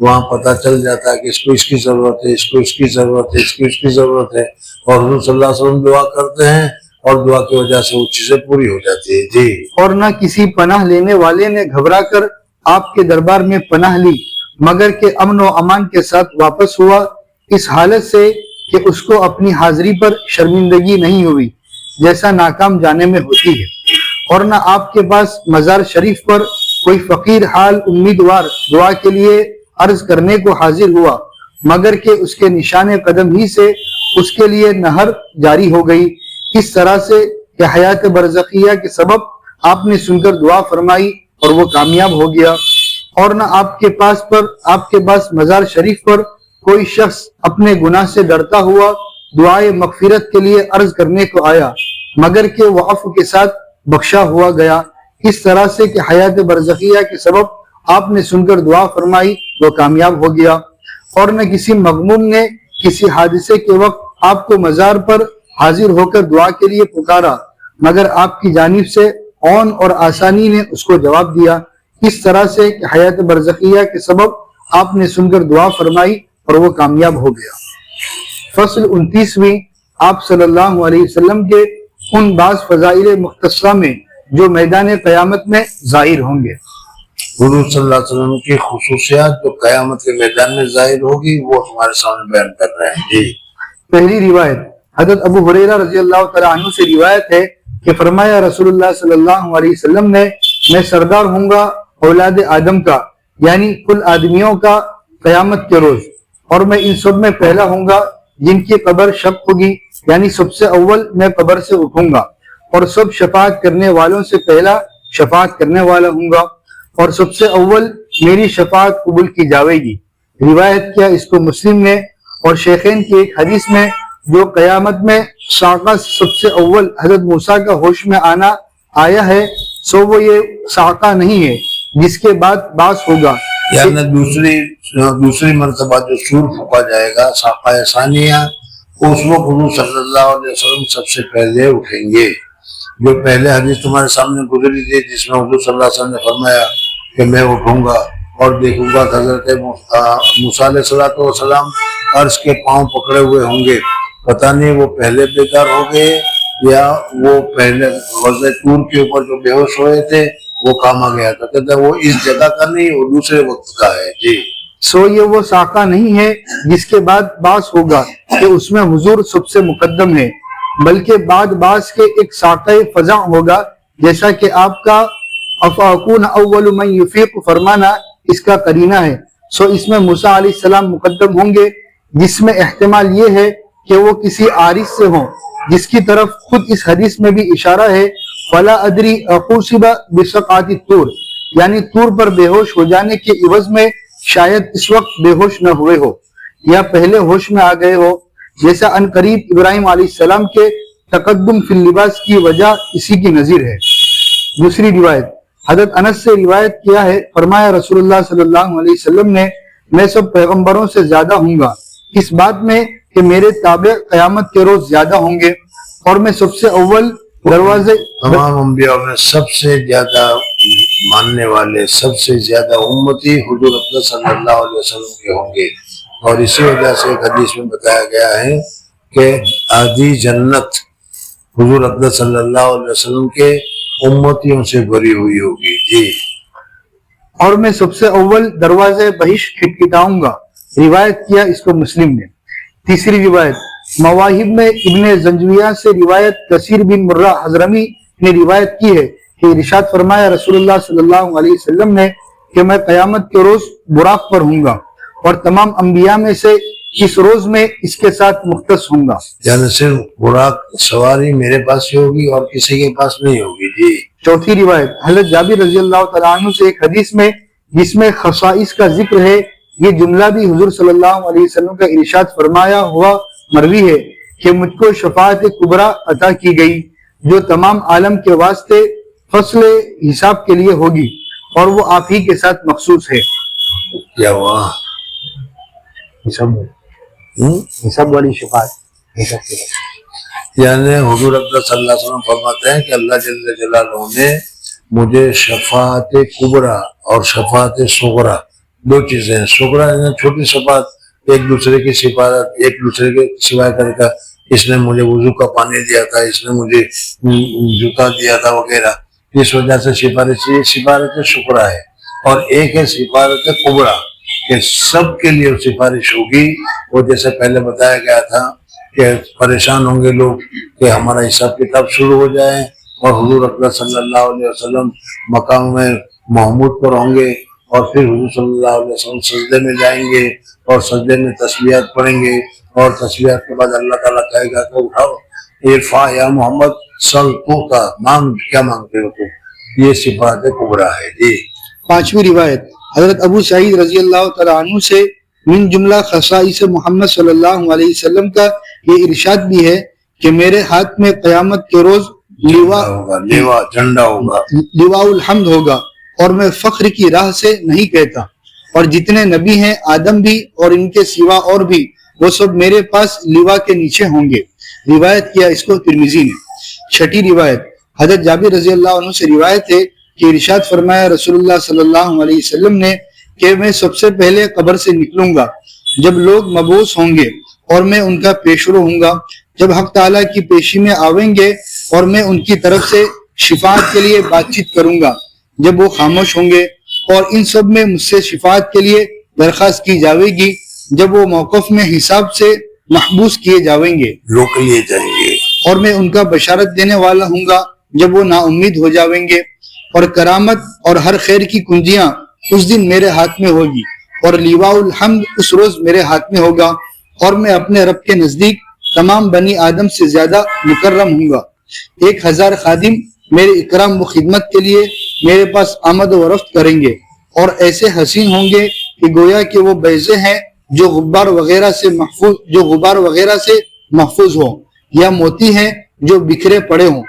وہاں پتہ چل جاتا ہے کہ اس کو اس کی ضرورت ہے، اس کو اس کی ضرورت ہے، اس کی اس کی ضرورت ہے، اور حضور صلی اللہ علیہ وسلم دعا کرتے ہیں اور دعا کی وجہ سے وہ چیزیں پوری ہو جاتی ہے۔ جی اور نہ کسی پناہ لینے والے نے گھبرا کر آپ کے دربار میں پناہ لی مگر کہ امن و امان کے ساتھ واپس ہوا، اس حالت سے کہ اس کو اپنی حاضری پر شرمندگی نہیں ہوئی جیسا ناکام جانے میں ہوتی ہے، اور نہ آپ کے پاس مزار شریف پر کوئی فقیر حال امیدوار دعا کے لیے عرض کرنے کو حاضر ہوا مگر کہ اس کے نشان قدم ہی سے اس کے لیے نہر جاری ہو گئی، اس طرح سے کہ حیات برزخیہ کے سبب آپ نے سن کر دعا فرمائی اور وہ کامیاب ہو گیا۔ اور نہ آپ کے پاس مزار شریف پر کوئی شخص اپنے گناہ سے ڈرتا ہوا دعائے مغفرت کے لیے عرض کرنے کو آیا مگر کہ وہ عفو کے ساتھ بخشا ہوا گیا، اس طرح سے کہ حیات برزخیہ کے سبب آپ نے سن کر دعا فرمائی وہ کامیاب ہو گیا۔ اور نہ کسی مغموم نے کسی حادثے کے وقت آپ کو مزار پر حاضر ہو کر دعا کے لیے پکارا مگر آپ کی جانب سے عون اور آسانی نے اس کو جواب دیا، اس طرح سے کہ حیات برزخیہ کے سبب آپ نے سن کر دعا فرمائی اور وہ کامیاب ہو گیا۔ فصل 29ویں، آپ صلی اللہ علیہ وسلم کے ان بعض فضائل مختصرہ میں جو میدان قیامت میں ظاہر ہوں گے۔ حضور صلی اللہ علیہ وسلم کی خصوصیات جو قیامت کے میدان میں ظاہر ہوگی وہ ہمارے سامنے بیان کر رہے ہیں۔ جی پہلی روایت حضرت ابو ہریرہ رضی اللہ تعالیٰ عنہ سے روایت ہے کہ فرمایا رسول اللہ صلی اللہ علیہ وسلم نے، میں سردار ہوں گا اولاد آدم کا، یعنی کل آدمیوں کا قیامت کے روز، اور میں ان سب میں پہلا ہوں گا جن کی قبر شق ہوگی، یعنی سب سے اول میں قبر سے اٹھوں گا، اور سب شفاعت کرنے والوں سے پہلا شفاعت کرنے والا ہوں گا، اور سب سے اول میری شفاعت قبول کی جاوے گی۔ روایت کیا اس کو مسلم نے، اور شیخین کی ایک حدیث میں جو قیامت میں صاعقہ سب سے اول حضرت موسیٰ کا ہوش میں آنا آیا ہے، سو وہ یہ صاعقہ نہیں ہے جس کے بعد باس ہوگا، یعنی دوسری مرتبہ جو سور پھونکا جائے گا صاعقہ ثانیہ، اس وقت حضور صلی اللہ علیہ وسلم سب سے پہلے اٹھیں گے۔ جو پہلے حدیث تمہارے سامنے گزری تھی جس میں حضور صلی اللہ علیہ وسلم نے فرمایا کہ میں اٹھوں گا اور دیکھوں گا حضرت موسیٰ علیہ السلام عرش کے پاؤں پکڑے ہوئے ہوں گے، پتہ نہیں وہ پہلے بیدار ہو گئے یا وہ پہلے غزوہ طور کے اوپر جو بے ہوش ہوئے تھے وہ کام آ گیا تھا، کہتے وہ اس جگہ کا نہیں، وہ دوسرے وقت کا ہے۔ جی سو یہ وہ صاعقہ نہیں ہے جس کے بعد باس ہوگا کہ اس میں حضور سب سے مقدم ہے، بلکہ بعد باس کے ایک صاعقہ فزع ہوگا، جیسا کہ آپ کا افاکون اول من یفیق فرمانا اس کا قرینہ ہے۔ سو اس میں موسیٰ علیہ السلام مقدم ہوں گے، جس میں احتمال یہ ہے کہ وہ کسی عارض سے ہوں، جس کی طرف خود اس حدیث میں بھی اشارہ ہے، فلا ادری اقوصب بسقعۃ الطور، یعنی طور پر بے ہوش ہو جانے کے عوض میں شاید اس وقت بے ہوش نہ ہوئے ہو یا پہلے ہوش میں آ گئے ہو، جیسا ان قریب ابراہیم علیہ السلام کے تقدم فی اللباس کی وجہ اسی کی نظیر ہے۔ دوسری روایت حضرت انس سے روایت کیا ہے، فرمایا رسول اللہ صلی اللہ علیہ وسلم نے، میں سب پیغمبروں سے زیادہ ہوں گا اس بات میں کہ میرے تابع قیامت کے روز زیادہ ہوں گے، اور میں سب سے اول دروازے تمام انبیاء میں سب سے زیادہ ماننے والے، سب سے زیادہ امتی حضور اقدس صلی اللہ علیہ وسلم کے ہوں گے، اور اسی وجہ سے ایک حدیث میں بتایا گیا ہے کہ آدھی جنت حضور اقدس صلی اللہ علیہ وسلم کے امتیوں سے بھری ہوئی ہوگی۔ جی اور میں سب سے اول دروازے بہشت کھٹکھٹاؤں گا، روایت کیا اس کو مسلم نے۔ تیسری روایت مواہب میں ابن زنجویہ سے روایت کثیر بن مرہ حضرمی نے روایت کی ہے کہ ارشاد فرمایا رسول اللہ صلی اللہ علیہ وسلم نے کہ میں قیامت کے روز براق پر ہوں گا، اور تمام انبیاء میں سے اس روز میں اس کے ساتھ مختص ہوں گا، یعنی صرف براق سواری میرے پاس ہی ہوگی اور کسی کے پاس نہیں ہوگی۔ جی چوتھی روایت حضرت جابر رضی اللہ تعالیٰ عنہ سے ایک حدیث میں جس میں خصائص کا ذکر ہے، یہ جملہ بھی حضور صلی اللہ علیہ وسلم کا ارشاد فرمایا ہوا مروی ہے کہ مجھ کو شفاعت کبریٰ عطا کی گئی جو تمام عالم کے واسطے فصل حساب کے لیے ہوگی، اور وہ آپ ہی کے ساتھ مخصوص ہے۔ کیا ہوا؟ حساب والی شفاعت۔ یعنی حضور اقدس صلی اللہ علیہ وسلم فرماتے ہیں کہ اللہ جل جلالہ نے مجھے شفاعت کبریٰ اور شفاعت صغریٰ، دو چیزیں ہیں، صغریٰ یعنی چھوٹی شفاعت، ایک دوسرے کی سفارت، ایک دوسرے کے سوائے کرے کا، اس نے مجھے وضو کا پانی دیا تھا، اس نے مجھے جوتا دیا تھا وغیرہ، اس وجہ سے سفارش، یہ سفارت شکرہ ہے، اور ایک ہے سفارت کبریٰ کہ سب کے لیے سفارش ہوگی۔ وہ جیسے پہلے بتایا گیا تھا کہ پریشان ہوں گے لوگ کہ ہمارا حساب کتاب شروع ہو جائے، اور حضور اقدس صلی اللہ علیہ وسلم مقام میں محمود پر ہوں گے، اور پھر حضور صلی اللہ علیہ وسلم سجدے میں جائیں گے اور سجدے میں تسبیحات پڑھیں گے، اور تسبیحات کے بعد اللہ تعالیٰ کہے گا کہ اٹھاؤ ارفع یا محمد سل توتا، مانگ، کیا مانگتے ہو تم؟ یہ صفات کبریٰ ہے۔ جی پانچویں روایت حضرت ابو سعید رضی اللہ تعالیٰ عنہ سے من جملہ خصائص محمد صلی اللہ علیہ وسلم کا یہ ارشاد بھی ہے کہ میرے ہاتھ میں قیامت کے روز لیوا جھنڈا ہوگا، لواء الحمد ہوگا، اور میں فخر کی راہ سے نہیں کہتا، اور جتنے نبی ہیں آدم بھی اور ان کے سوا اور بھی وہ سب میرے پاس لیوا کے نیچے ہوں گے۔ روایت کیا اس کو ترمذی نے۔ چھٹی روایت حضرت جابر رضی اللہ عنہ سے روایت ہے کہ ارشاد فرمایا رسول اللہ صلی اللہ علیہ وسلم نے کہ میں سب سے پہلے قبر سے نکلوں گا جب لوگ مبعوث ہوں گے اور میں ان کا پیشرو ہوں گا، جب حق تعالیٰ کی پیشی میں آویں گے اور میں ان کی طرف سے شفاعت کے لیے بات چیت کروں گا جب وہ خاموش ہوں گے، اور ان سب میں مجھ سے شفاعت کے لیے درخواست کی جاوے گی جب وہ موقف میں حساب سے محبوس کیے جاویں گے، روک لیے جائیں گے، اور میں ان کا بشارت دینے والا ہوں گا جب وہ نا امید ہو جاویں گے، اور کرامت اور ہر خیر کی کنجیاں اس دن میرے ہاتھ میں ہوگی، اور لیواء الحمد اس روز میرے ہاتھ میں ہوگا، اور میں اپنے رب کے نزدیک تمام بنی آدم سے زیادہ مکرم ہوں گا۔ 1000 خادم میرے اکرام و خدمت کے لیے میرے پاس آمد و رفت کریں گے، اور ایسے حسین ہوں گے کہ گویا کہ وہ بیضے ہیں جو غبار وغیرہ سے محفوظ ہوں، یا موتی ہیں جو بکھرے پڑے ہوں۔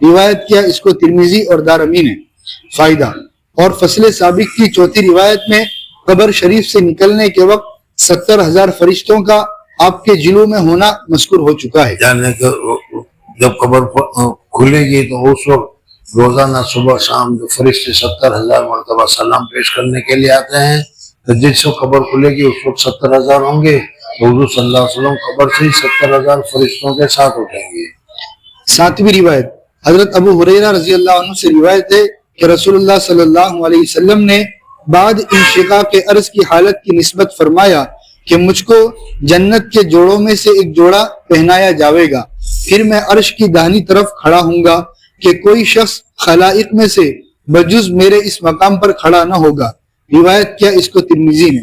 روایت کیا اس کو ترمذی اور دارمی نے۔ فائدہ اور فصل سابق کی چوتھی روایت میں قبر شریف سے نکلنے کے وقت 70,000 فرشتوں کا آپ کے جلو میں ہونا مذکور ہو چکا ہے۔ یعنی کہ جب قبر کھلے گی تو اس وقت روزانہ صبح شام جو فرشتے 70,000 مرتبہ سلام پیش کرنے کے لیے آتے ہیں، تو جس وقت قبر کھلے گی اس وقت 70,000 ہوں گے، تو حضور صلی اللہ علیہ وسلم قبر سے ہی 70,000 فرشتوں کے ساتھ اٹھیں گے۔ 7ویں روایت حضرت ابو ہریرہ رضی اللہ عنہ سے روایت ہے کہ رسول اللہ صلی اللہ علیہ وسلم نے بعد انشقاق ارض کی حالت کی نسبت فرمایا کہ مجھ کو جنت کے جوڑوں میں سے ایک جوڑا پہنایا جاوے گا، پھر میں عرش کی داہنی طرف کھڑا ہوں گا کہ کوئی شخص خلائق میں سے بجز میرے اس مقام پر کھڑا نہ ہوگا۔ روایت کیا اس کو ترمذی نے۔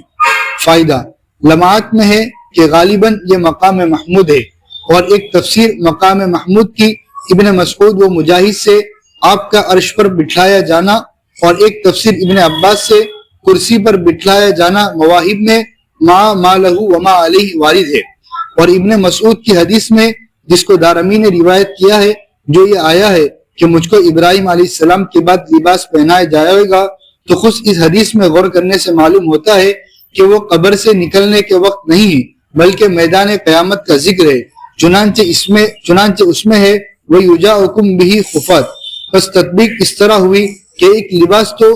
فائدہ لمحات میں ہے کہ غالباً یہ مقام محمود ہے، اور ایک تفسیر مقام محمود کی ابن مسعود و مجاہد سے آپ کا عرش پر بٹھلایا جانا، اور ایک تفسیر ابن عباس سے کرسی پر بٹھلایا جانا مواہب میں ما لہو وما علیہ وارد ہے، اور ابن مسعود کی حدیث میں جس کو دارمی نے روایت کیا ہے جو یہ آیا ہے کہ مجھ کو ابراہیم علیہ السلام کے بعد لباس پہنایا جائے گا، تو خود اس حدیث میں غور کرنے سے معلوم ہوتا ہے کہ وہ قبر سے نکلنے کے وقت نہیں ہے بلکہ میدان قیامت کا ذکر ہے۔ چنانچہ اس میں ہے وَيُجَاءُكُمْ بِهِ خُفَاتٍ، پس تطبیق اس طرح ہوئی کہ ایک لباس تو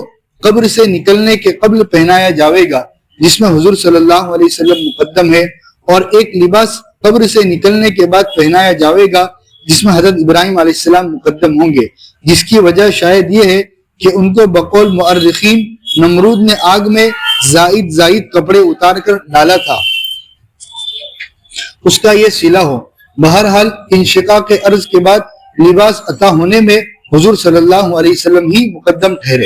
قبر سے نکلنے کے قبل پہنایا جاوے گا جس میں حضور صلی اللہ علیہ وسلم مقدم ہے، اور ایک لباس قبر سے نکلنے کے بعد پہنایا جاوے گا جس میں حضرت ابراہیم علیہ السلام مقدم ہوں گے، جس کی وجہ شاید یہ ہے کہ ان کو بقول مؤرخین نمرود نے آگ میں زائد کپڑے اتار کر ڈالا تھا، اس کا یہ صلہ ہو۔ بہرحال انشقاق ارض کے بعد لباس عطا ہونے میں حضور صلی اللہ علیہ وسلم ہی مقدم ٹھہرے۔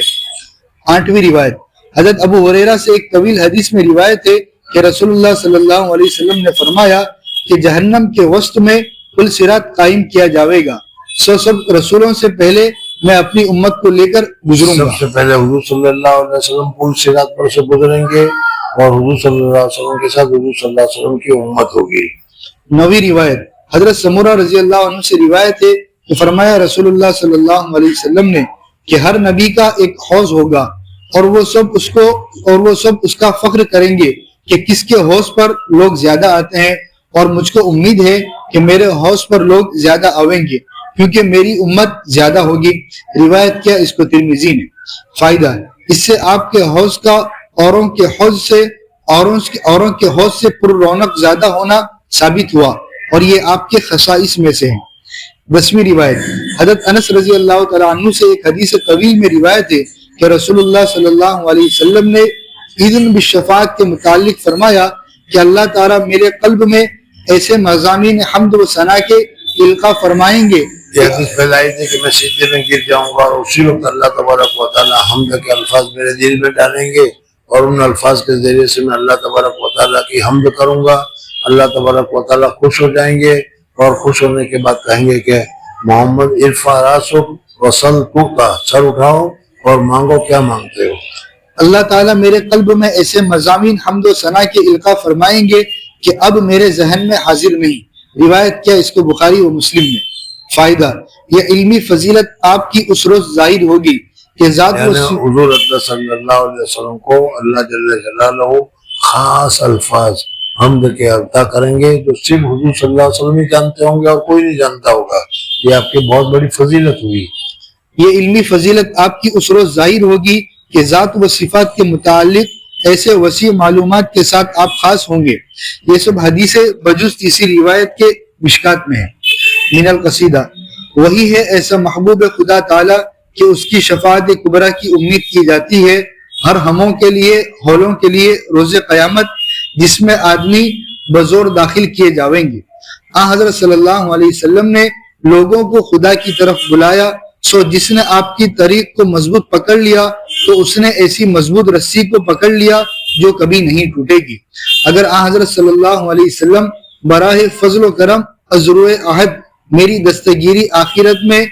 8ویں روایت حضرت ابو ہریرہ سے ایک طویل حدیث میں روایت ہے کہ رسول اللہ صلی اللہ علیہ وسلم نے فرمایا کہ جہنم کے وسط میں پل صراط قائم کیا جاوے گا، سب رسولوں سے پہلے میں اپنی امت کو لے کر گزروں گا۔ سب سے پہلے حضور صلی اللہ علیہ وسلم پل صراط پر سے گزریں گے، اور حضور صلی اللہ علیہ وسلم کے ساتھ حضور صلی اللہ علیہ وسلم کی امت ہوگی۔ 9ویں روایت حضرت سمورہ رضی اللہ عنہ سے روایت ہے کہ فرمایا رسول اللہ صلی اللہ علیہ وسلم نے کہ ہر نبی کا ایک حوض ہوگا، اور وہ سب اس کا فخر کریں گے کہ کس کے حوض پر لوگ زیادہ آتے ہیں، اور مجھ کو امید ہے کہ میرے حوض پر لوگ زیادہ آویں گے کیونکہ میری امت زیادہ ہوگی۔ روایت کیا اس کو ترمذی نے۔ فائدہ اس سے آپ کے حوض کا اوروں کے حوض سے پر رونق زیادہ ہونا ثابت ہوا، اور یہ آپ کے خصائص میں سے ہیں۔ 10ویں روایت حضرت انس رضی اللہ تعالیٰ عنہ سے ایک حدیث طویل میں روایت ہے کہ رسول اللہ صلی اللہ علیہ وسلم نے اذن بالشفاعت کے متعلق فرمایا کہ اللہ تعالیٰ میرے قلب میں ایسے مضامین حمد و ثنا کے القاء فرمائیں گے۔ یہ حدیث پھیلائی تھی کہ میں سجدے میں گر جاؤں گا، اور اسی وقت اللہ تبارک و تعالیٰ حمد کے الفاظ میرے دل میں ڈالیں گے، اور ان الفاظ کے ذریعے سے میں اللہ تبارک و تعالیٰ کی حمد کروں گا۔ اللہ تبارک و تعالیٰ خوش ہو جائیں گے، اور خوش ہونے کے بعد کہیں گے کہ محمد ارفع راسک وصل کا، سر اٹھاؤ اور مانگو کیا مانگتے ہو۔ اللہ تعالیٰ میرے قلب میں ایسے مضامین حمد و ثنا کے القاء فرمائیں گے کہ اب میرے ذہن میں حاضر نہیں۔ روایت کیا اس کو بخاری و مسلم میں۔ فائدہ یہ علمی فضیلت آپ کی اس روز ظاہر ہوگی کہ ذات یعنی حضور صلی اللہ علیہ وسلم کو اللہ جل جلالہ خاص الفاظ حمد کے عطا کریں گے جو صرف حضور صلی اللہ علیہ وسلم ہی جانتے ہوں گے اور کوئی نہیں جانتا ہوگا. یہ آپ کی بہت بڑی فضیلت ہوئی. یہ علمی فضیلت آپ کی اس روز ظاہر ہوگی کہ ذات و صفات کے متعلق ایسے وسیع معلومات کے ساتھ آپ خاص ہوں گے. یہ سب حدیث بجز تیسری روایت کے مشکات میں ہے. من القصیدہ، وہی ہے ایسا محبوب خدا تعالی کہ اس کی شفاعت کبریٰ کی امید کی جاتی ہے ہر ہموں کے لیے، ہولوں کے لیے روز قیامت، جس میں آدمی بزور داخل کیے جاویں گے. حضرت صلی اللہ علیہ وسلم نے لوگوں کو خدا کی طرف بلایا، سو جس نے آپ کی طریق کو مضبوط پکڑ لیا تو اس نے ایسی مضبوط رسی کو پکڑ لیا جو کبھی نہیں ٹوٹے گی. اگر حضرت صلی اللہ علیہ وسلم براہ فضل و کرم ازروع عہد میری دستگیری آخرت میں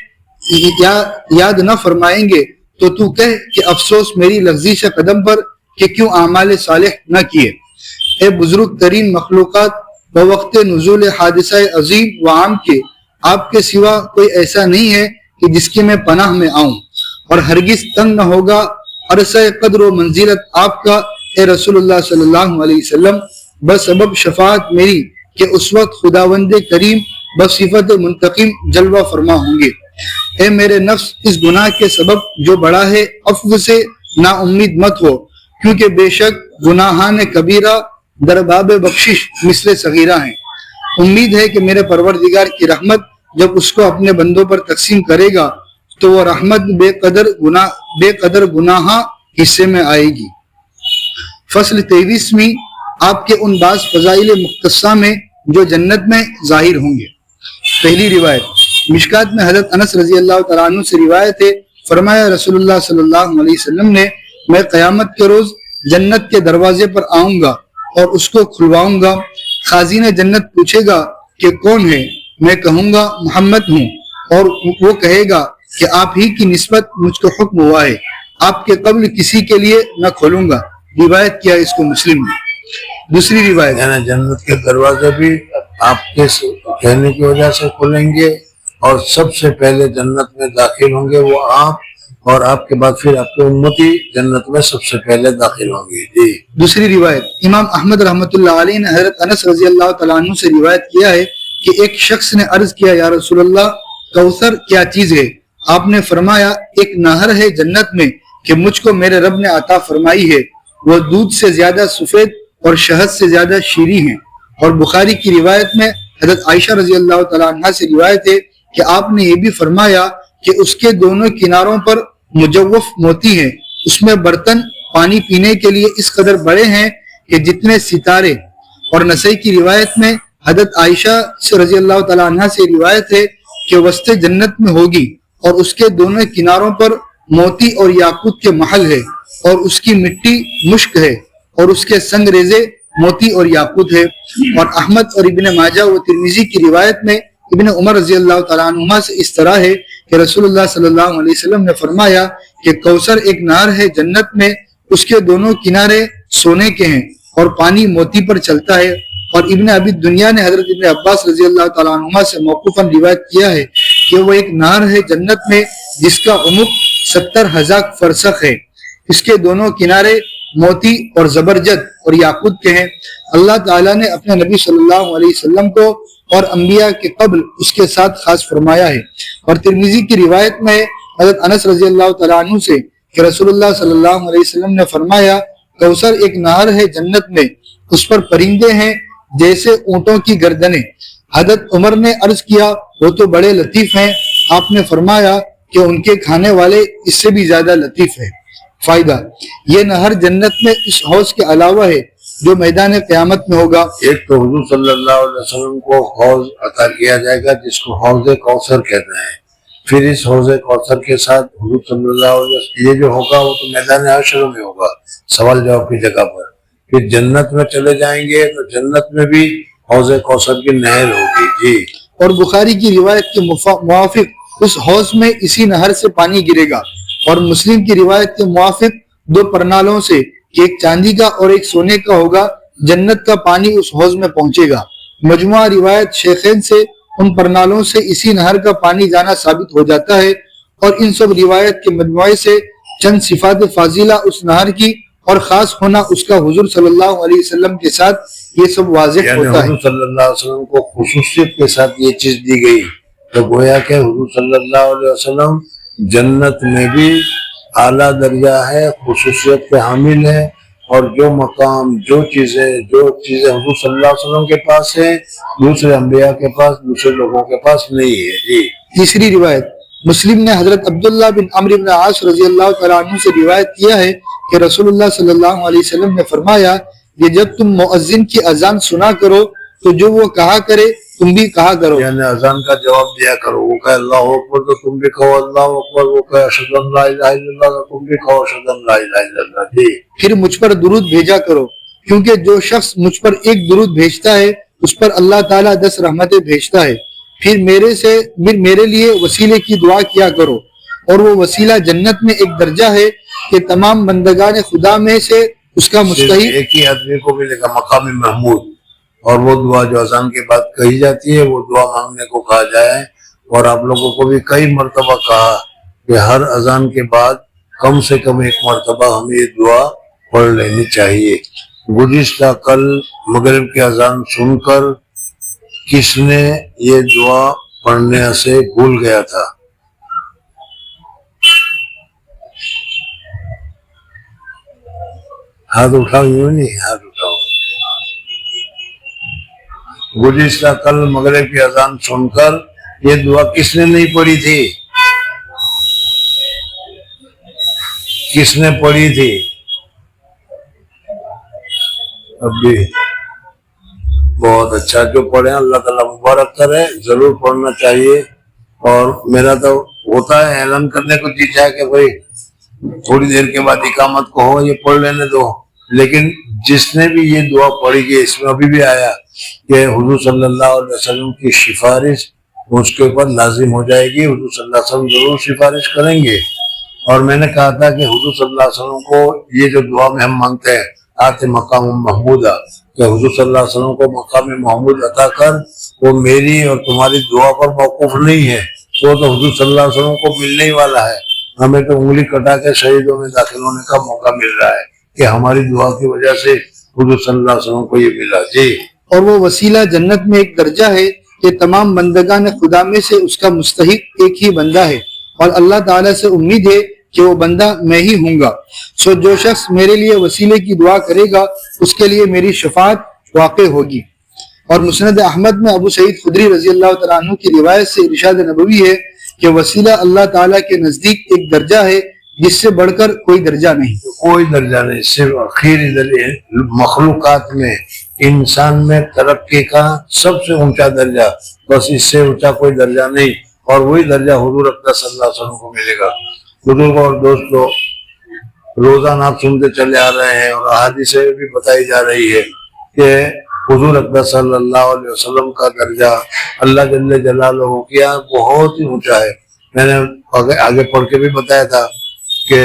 یاد نہ فرمائیں گے تو تو کہہ کہ افسوس میری لغزش قدم پر کہ کیوں اعمال صالح نہ کیے. اے بزرگ ترین مخلوقات، بوقت نزول حادثہ عظیم و عام کے آپ کے سوا کوئی ایسا نہیں ہے کہ جس کی میں پناہ میں آؤں، اور ہرگز تنگ نہ ہوگا عرصہ قدر و منزلت آپ کا اے رسول اللہ صلی اللہ علیہ وسلم، بسبب شفاعت میری کہ اس وقت خداوند کریم بصفت منتقم جلوہ فرما ہوں گے. اے میرے نفس، اس گناہ کے سبب جو بڑا ہے عفو سے نا امید مت ہو، کیونکہ بے شک گناہان کبیرہ در باب بخشش مثل صغیرہ ہیں. امید ہے کہ میرے پروردگار کی رحمت جب اس کو اپنے بندوں پر تقسیم کرے گا تو وہ رحمت بے قدر گناہ حصے میں آئے گی. فصل 23 آپ کے ان بعض فضائل مختصہ میں جو جنت میں ظاہر ہوں گے. پہلی روایت مشکات میں حضرت انس رضی اللہ تعالیٰ عنہ سے روایت ہے، فرمایا رسول اللہ صلی اللہ علیہ وسلم نے، میں قیامت کے روز جنت کے دروازے پر آؤں گا اور اس کو کھلواؤں گا. خازن جنت پوچھے گا کہ کون ہے؟ میں کہوں گا محمد ہوں، اور وہ کہے گا کہ آپ ہی کی نسبت مجھ کو حکم ہوا ہے، آپ کے قبل کسی کے لیے نہ کھولوں گا. روایت کیا اس کو مسلم نے. دوسری روایت یعنی جنت کے دروازے بھی آپ کے کہنے کی وجہ سے کھلیں گے اور سب سے پہلے جنت میں داخل ہوں گے وہ آپ، اور آپ کے بعد پھر آپ کے امتی جنت میں سب سے پہلے داخل ہوں گے. جی. دوسری روایت امام احمد رحمۃ اللہ علیہ نے حضرت انس رضی اللہ تعالیٰ عنہ سے روایت کیا ہے کہ ایک شخص نے عرض کیا، یا رسول اللہ، کوثر کیا چیز ہے؟ آپ نے فرمایا، ایک نہر ہے جنت میں کہ مجھ کو میرے رب نے عطا فرمائی ہے، وہ دودھ سے زیادہ سفید اور شہد سے زیادہ شیریں ہیں. اور بخاری کی روایت میں حضرت عائشہ رضی اللہ تعالیٰ عنہ سے روایت ہے کہ آپ نے یہ بھی فرمایا کہ اس کے دونوں کناروں پر مجوف موتی ہیں، اس میں برتن پانی پینے کے لیے اس قدر بڑے ہیں کہ جتنے ستارے. اور نسائی کی روایت میں حضرت عائشہ سے رضی اللہ تعالیٰ عنہ سے روایت ہے کہ وسط جنت میں ہوگی اور اس کے دونوں کناروں پر موتی اور یاقوت کے محل ہے، اور اس کی مٹی مشک ہے، اور اس کے سنگ ریزے موتی اور یاقوت ہے. اور احمد اور ابن ماجہ و ترمذی کی روایت میں ابن عمر رضی اللہ تعالیٰ عنہما سے اس طرح ہے کہ رسول اللہ صلی اللہ علیہ وسلم نے فرمایا کہ کوثر ایک نہر ہے جنت میں، اس کے دونوں کنارے سونے کے ہیں اور پانی موتی پر چلتا ہے. اور ابن ابی دنیا نے حضرت ابن عباس رضی اللہ تعالیٰ عنہما سے موقوفاً روایت کیا ہے کہ وہ ایک نہر ہے جنت میں جس کا عمق 70,000 فرسخ ہے، اس کے دونوں کنارے موتی اور زبرجد اور یاقوت کے ہیں. اللہ تعالیٰ نے اپنے نبی صلی اللہ علیہ وسلم کو اور انبیاء کے قبل اس کے ساتھ خاص فرمایا ہے. اور ترمذی کی روایت میں حضرت انس رضی اللہ تعالیٰ عنہ سے کہ رسول اللہ صلی اللہ علیہ وسلم نے فرمایا، کوثر ایک نہر ہے جنت میں، اس پر پرندے ہیں جیسے اونٹوں کی گردنیں. حضرت عمر نے عرض کیا، وہ تو بڑے لطیف ہیں. آپ نے فرمایا کہ ان کے کھانے والے اس سے بھی زیادہ لطیف ہیں. فائدہ، یہ نہر جنت میں اس حوض کے علاوہ ہے جو میدان قیامت میں ہوگا. ایک تو حضور صلی اللہ علیہ وسلم کو حوض عطا کیا جائے گا جس کو حوض کوثر کہتے ہیں. پھر اس حوض کوثر کے ساتھ حضور صلی اللہ علیہ وسلم یہ جو ہوگا وہ تو میدان حشر میں ہوگا، سوال جواب کی جگہ پر. پھر جنت میں چلے جائیں گے تو جنت میں بھی حوض کوثر کی نہر ہوگی. جی. اور بخاری کی روایت کے موافق اس حوض میں اسی نہر سے پانی گرے گا. اور مسلم کی روایت کے موافق 2 پرنالوں سے کہ ایک چاندی کا اور ایک سونے کا ہوگا، جنت کا پانی اس حوض میں پہنچے گا. مجموعہ روایت شیخین سے ان پرنالوں سے اسی نہر کا پانی جانا ثابت ہو جاتا ہے. اور ان سب روایت کے مجموعے سے چند صفات فاضلہ اس نہر کی اور خاص ہونا اس کا حضور صلی اللہ علیہ وسلم کے ساتھ یہ سب واضح یعنی ہوتا ہے۔ حضور صلی اللہ علیہ وسلم کو خصوصیت کے ساتھ یہ چیز دی گئی، تو گویا کہ حضور صلی اللہ علیہ وسلم جنت میں بھی اعلیٰ درجہ ہے، خصوصیت کے حامل ہے، اور جو مقام جو چیزیں حضور صلی اللہ علیہ وسلم کے پاس ہیں دوسرے انبیاء کے پاس، دوسرے لوگوں کے پاس نہیں ہے۔ جی تیسری روایت مسلم نے حضرت عبداللہ بن عمرو بن عاص رضی اللہ تعالیٰ عنہ سے روایت کیا ہے کہ رسول اللہ صلی اللہ علیہ وسلم نے فرمایا کہ جب تم مؤذن کی اذان سنا کرو تو جو وہ کہا کرے تم بھی کہا کرو، یعنی اذان کا جواب دیا کرو، وہ کہے اللہ اکبر تو تم بھی کہو اللہ اکبر، وہ کہے اشہد ان لا الہ الا اللہ تو تم بھی کہو اشہد ان لا الہ الا اللہ۔ جی پھر مجھ پر درود بھیجا کرو، کیونکہ جو شخص مجھ پر ایک درود بھیجتا ہے اس پر اللہ تعالیٰ 10 رحمتیں بھیجتا ہے۔ پھر میرے لیے وسیلے کی دعا کیا کرو، اور وہ وسیلہ جنت میں ایک درجہ ہے کہ تمام بندگان خدا میں سے اس کا مستحق ایک ہی آدمی کو ملے گا مقام محمود، اور وہ دعا جو اذان کے بعد کہی جاتی ہے وہ دعا مانگنے کو کہا جائے، اور آپ لوگوں کو بھی کئی مرتبہ کہا کہ ہر اذان کے بعد کم سے کم ایک مرتبہ ہمیں یہ دعا پڑھ لینی چاہیے۔ گزشتہ کل مغرب کی اذان سن کر کس نے یہ دعا پڑھنے سے بھول گیا تھا؟ ہاتھ اٹھاؤ، یوں نہیں، ہاتھ اٹھاؤ۔ گزشتہ کل مغرب کی اذان سن کر یہ دعا کس نے نہیں پڑھی تھی؟ کس نے پڑھی تھی؟ اب بھی بہت اچھا، جو پڑھیں اللہ تعالیٰ مبارک کرے، ضرور پڑھنا چاہیے۔ اور میرا تو ہوتا ہے اعلان کرنے کو جی چاہے کہ بھائی تھوڑی دیر کے بعد اقامت کو ہو یہ پڑھ لینے دو، لیکن جس نے بھی یہ دعا پڑھی گئی اس میں ابھی بھی آیا کہ حضور صلی اللہ علیہ وسلم کی سفارش اس کے اوپر لازم ہو جائے گی، حضور صلی اللہ علیہ وسلم ضرور سفارش کریں گے۔ اور میں نے کہا تھا کہ حضور صلی اللہ علیہ وسلم کو یہ جو دعا میں ہم مانگتے ہیں آتے مقام محمودہ، کہ حضور صلی اللہ علیہ وسلم کو مقام محمود عطا کر، وہ میری اور تمہاری دعا پر موقوف نہیں ہے، وہ تو حضور صلی اللہ علیہ وسلم کو ملنے ہی والا ہے، ہمیں تو انگلی کٹا کے شہیدوں میں داخل ہونے کا موقع مل رہا ہے کہ ہماری دعا کی وجہ سے حضور صلی اللہ علیہ وسلم کو یہ ملا۔ جی اور وہ وسیلہ جنت میں ایک درجہ ہے کہ تمام بندگان خدا میں سے اس کا مستحق ایک ہی بندہ ہے، اور اللہ تعالیٰ سے امید ہے کہ وہ بندہ میں ہی ہوں گا، سو جو شخص میرے لیے وسیلے کی دعا کرے گا اس کے لیے میری شفاعت واقع ہوگی۔ اور مسند احمد میں ابو سعید خدری رضی اللہ تعالیٰ عنہ کی روایت سے ارشاد نبوی ہے کہ وسیلہ اللہ تعالیٰ کے نزدیک ایک درجہ ہے جس سے بڑھ کر کوئی درجہ نہیں، کوئی درجہ نہیں، صرف آخری درجہ مخلوقات میں، انسان میں ترقی کا سب سے اونچا درجہ، بس اس سے اونچا کوئی درجہ نہیں، اور وہی درجہ حضور اقدس صلی اللہ علیہ وسلم کو ملے گا۔ بزرگوں اور دوستوں، روزانہ آپ سنتے چلے آ رہے ہیں اور احادیث بھی بتائی جا رہی ہے کہ حضور اقدس صلی اللہ علیہ وسلم کا درجہ اللہ جل جلالہ کیا بہت ہی اونچا ہے۔ میں نے آگے پڑھ کے بھی بتایا تھا کہ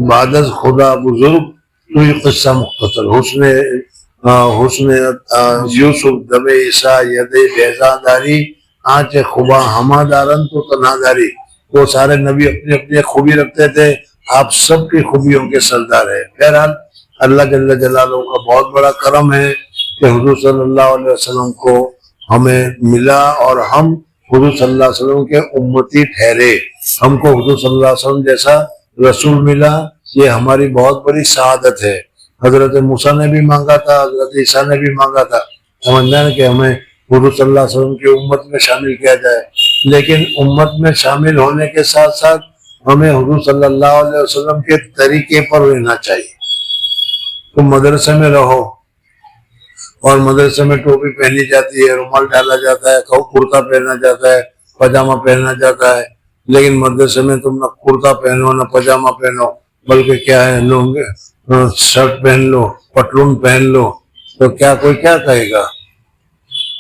بعد از خدا بزرگ تو یہ قصہ مختصر، حسن یوسف دم عیسیٰ ید بیضا داری آنچ خوبا ہما دارن تو تنہا داری۔ وہ سارے نبی اپنی اپنی خوبی رکھتے تھے، آپ سب کی خوبیوں کے سردار ہیں۔ بہرحال اللہ جل جلالہ کا بہت بڑا کرم ہے کہ حضور صلی اللہ علیہ وسلم کو ہمیں ملا اور ہم حضور صلی اللہ علیہ وسلم کے امتی ٹھہرے، ہم کو حضور صلی اللہ علیہ وسلم جیسا رسول ملا، یہ ہماری بہت بڑی سعادت ہے۔ حضرت موسیٰ نے بھی مانگا تھا، حضرت عیسیٰ نے بھی مانگا تھا، سمجھنا ہے کہ ہمیں حضور صلی اللہ علیہ وسلم کی امت میں شامل کیا جائے، لیکن امت میں شامل ہونے کے ساتھ ساتھ ہمیں حضور صلی اللہ علیہ وسلم کے طریقے پر رہنا چاہیے۔ تم مدرسے میں رہو اور مدرسے میں ٹوپی پہنی جاتی ہے، رومال ڈالا جاتا ہے، کرتا پہنا جاتا ہے، پاجامہ پہنا جاتا ہے، لیکن مدرسے میں تم نہ کرتا پہنو نہ پاجامہ پہنو، بلکہ کیا ہے لوگ شرٹ پہن لو، پتلون پہن لو، تو کیا کوئی کیا کہے گا؟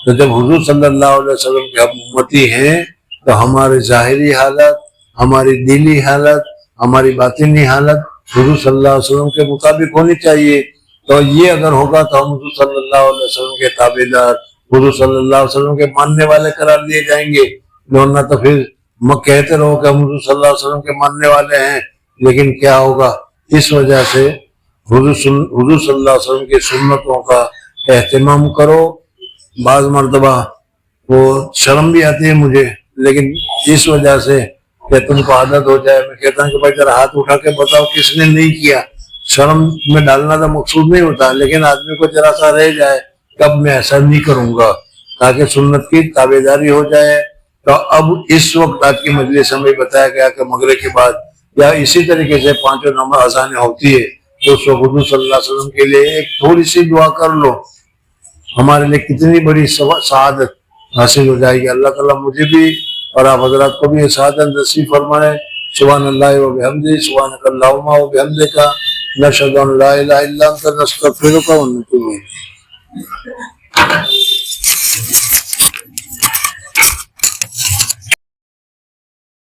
تو جب حضور صلی اللہ علیہ وسلم کے ہم امتی ہیں تو ہماری ظاہری حالت، ہماری دلی حالت، ہماری باطنی حالت حضور صلی اللہ علیہ وسلم کے مطابق ہونی چاہیے۔ تو یہ اگر ہوگا تو ہم حضور صلی اللہ علیہ وسلم کے تابعدار، حضور صلی اللہ علیہ وسلم کے ماننے والے قرار دیے جائیں گے، ورنہ تو پھر کہتے رہو کہ ہم حضور صلی اللہ علیہ وسلم کے ماننے والے ہیں، لیکن کیا ہوگا؟ اس وجہ سے حضور صلی اللہ علیہ وسلم کی سنتوں کا اہتمام کرو. بعض مرتبہ وہ شرم بھی آتی ہے مجھے، لیکن اس وجہ سے کہ تم کو عادت ہو جائے، میں کہتا ہوں کہ بھائی ذرا ہاتھ اٹھا کے بتاؤ کس نے نہیں کیا. شرم میں ڈالنا تو مقصود نہیں ہوتا، لیکن آدمی کو ذرا سا رہ جائے کب میں ایسا نہیں کروں گا، تاکہ سنت کی تابعداری ہو جائے. تو اب اس وقت آج کی مجلس ہمیں بتایا گیا کہ مغرب کے بعد یا اسی طریقے سے 5 نماز اذانیں ہوتی ہے تو اس وقت حضور صلی اللہ علیہ وسلم کے لیے ایک تھوڑی سی دعا کر لو، ہمارے لیے کتنی بڑی سعادت حاصل ہو جائے گی. اللہ تعالیٰ مجھے بھی اور آپ حضرات کو بھی یہ سعادت نصیب فرمائے. سبحان اللہ و بحمدہ، سبحانک اللہم و بحمدک، نشہد ان لا الہ الا انت، نستغفرک و نتوب الیک.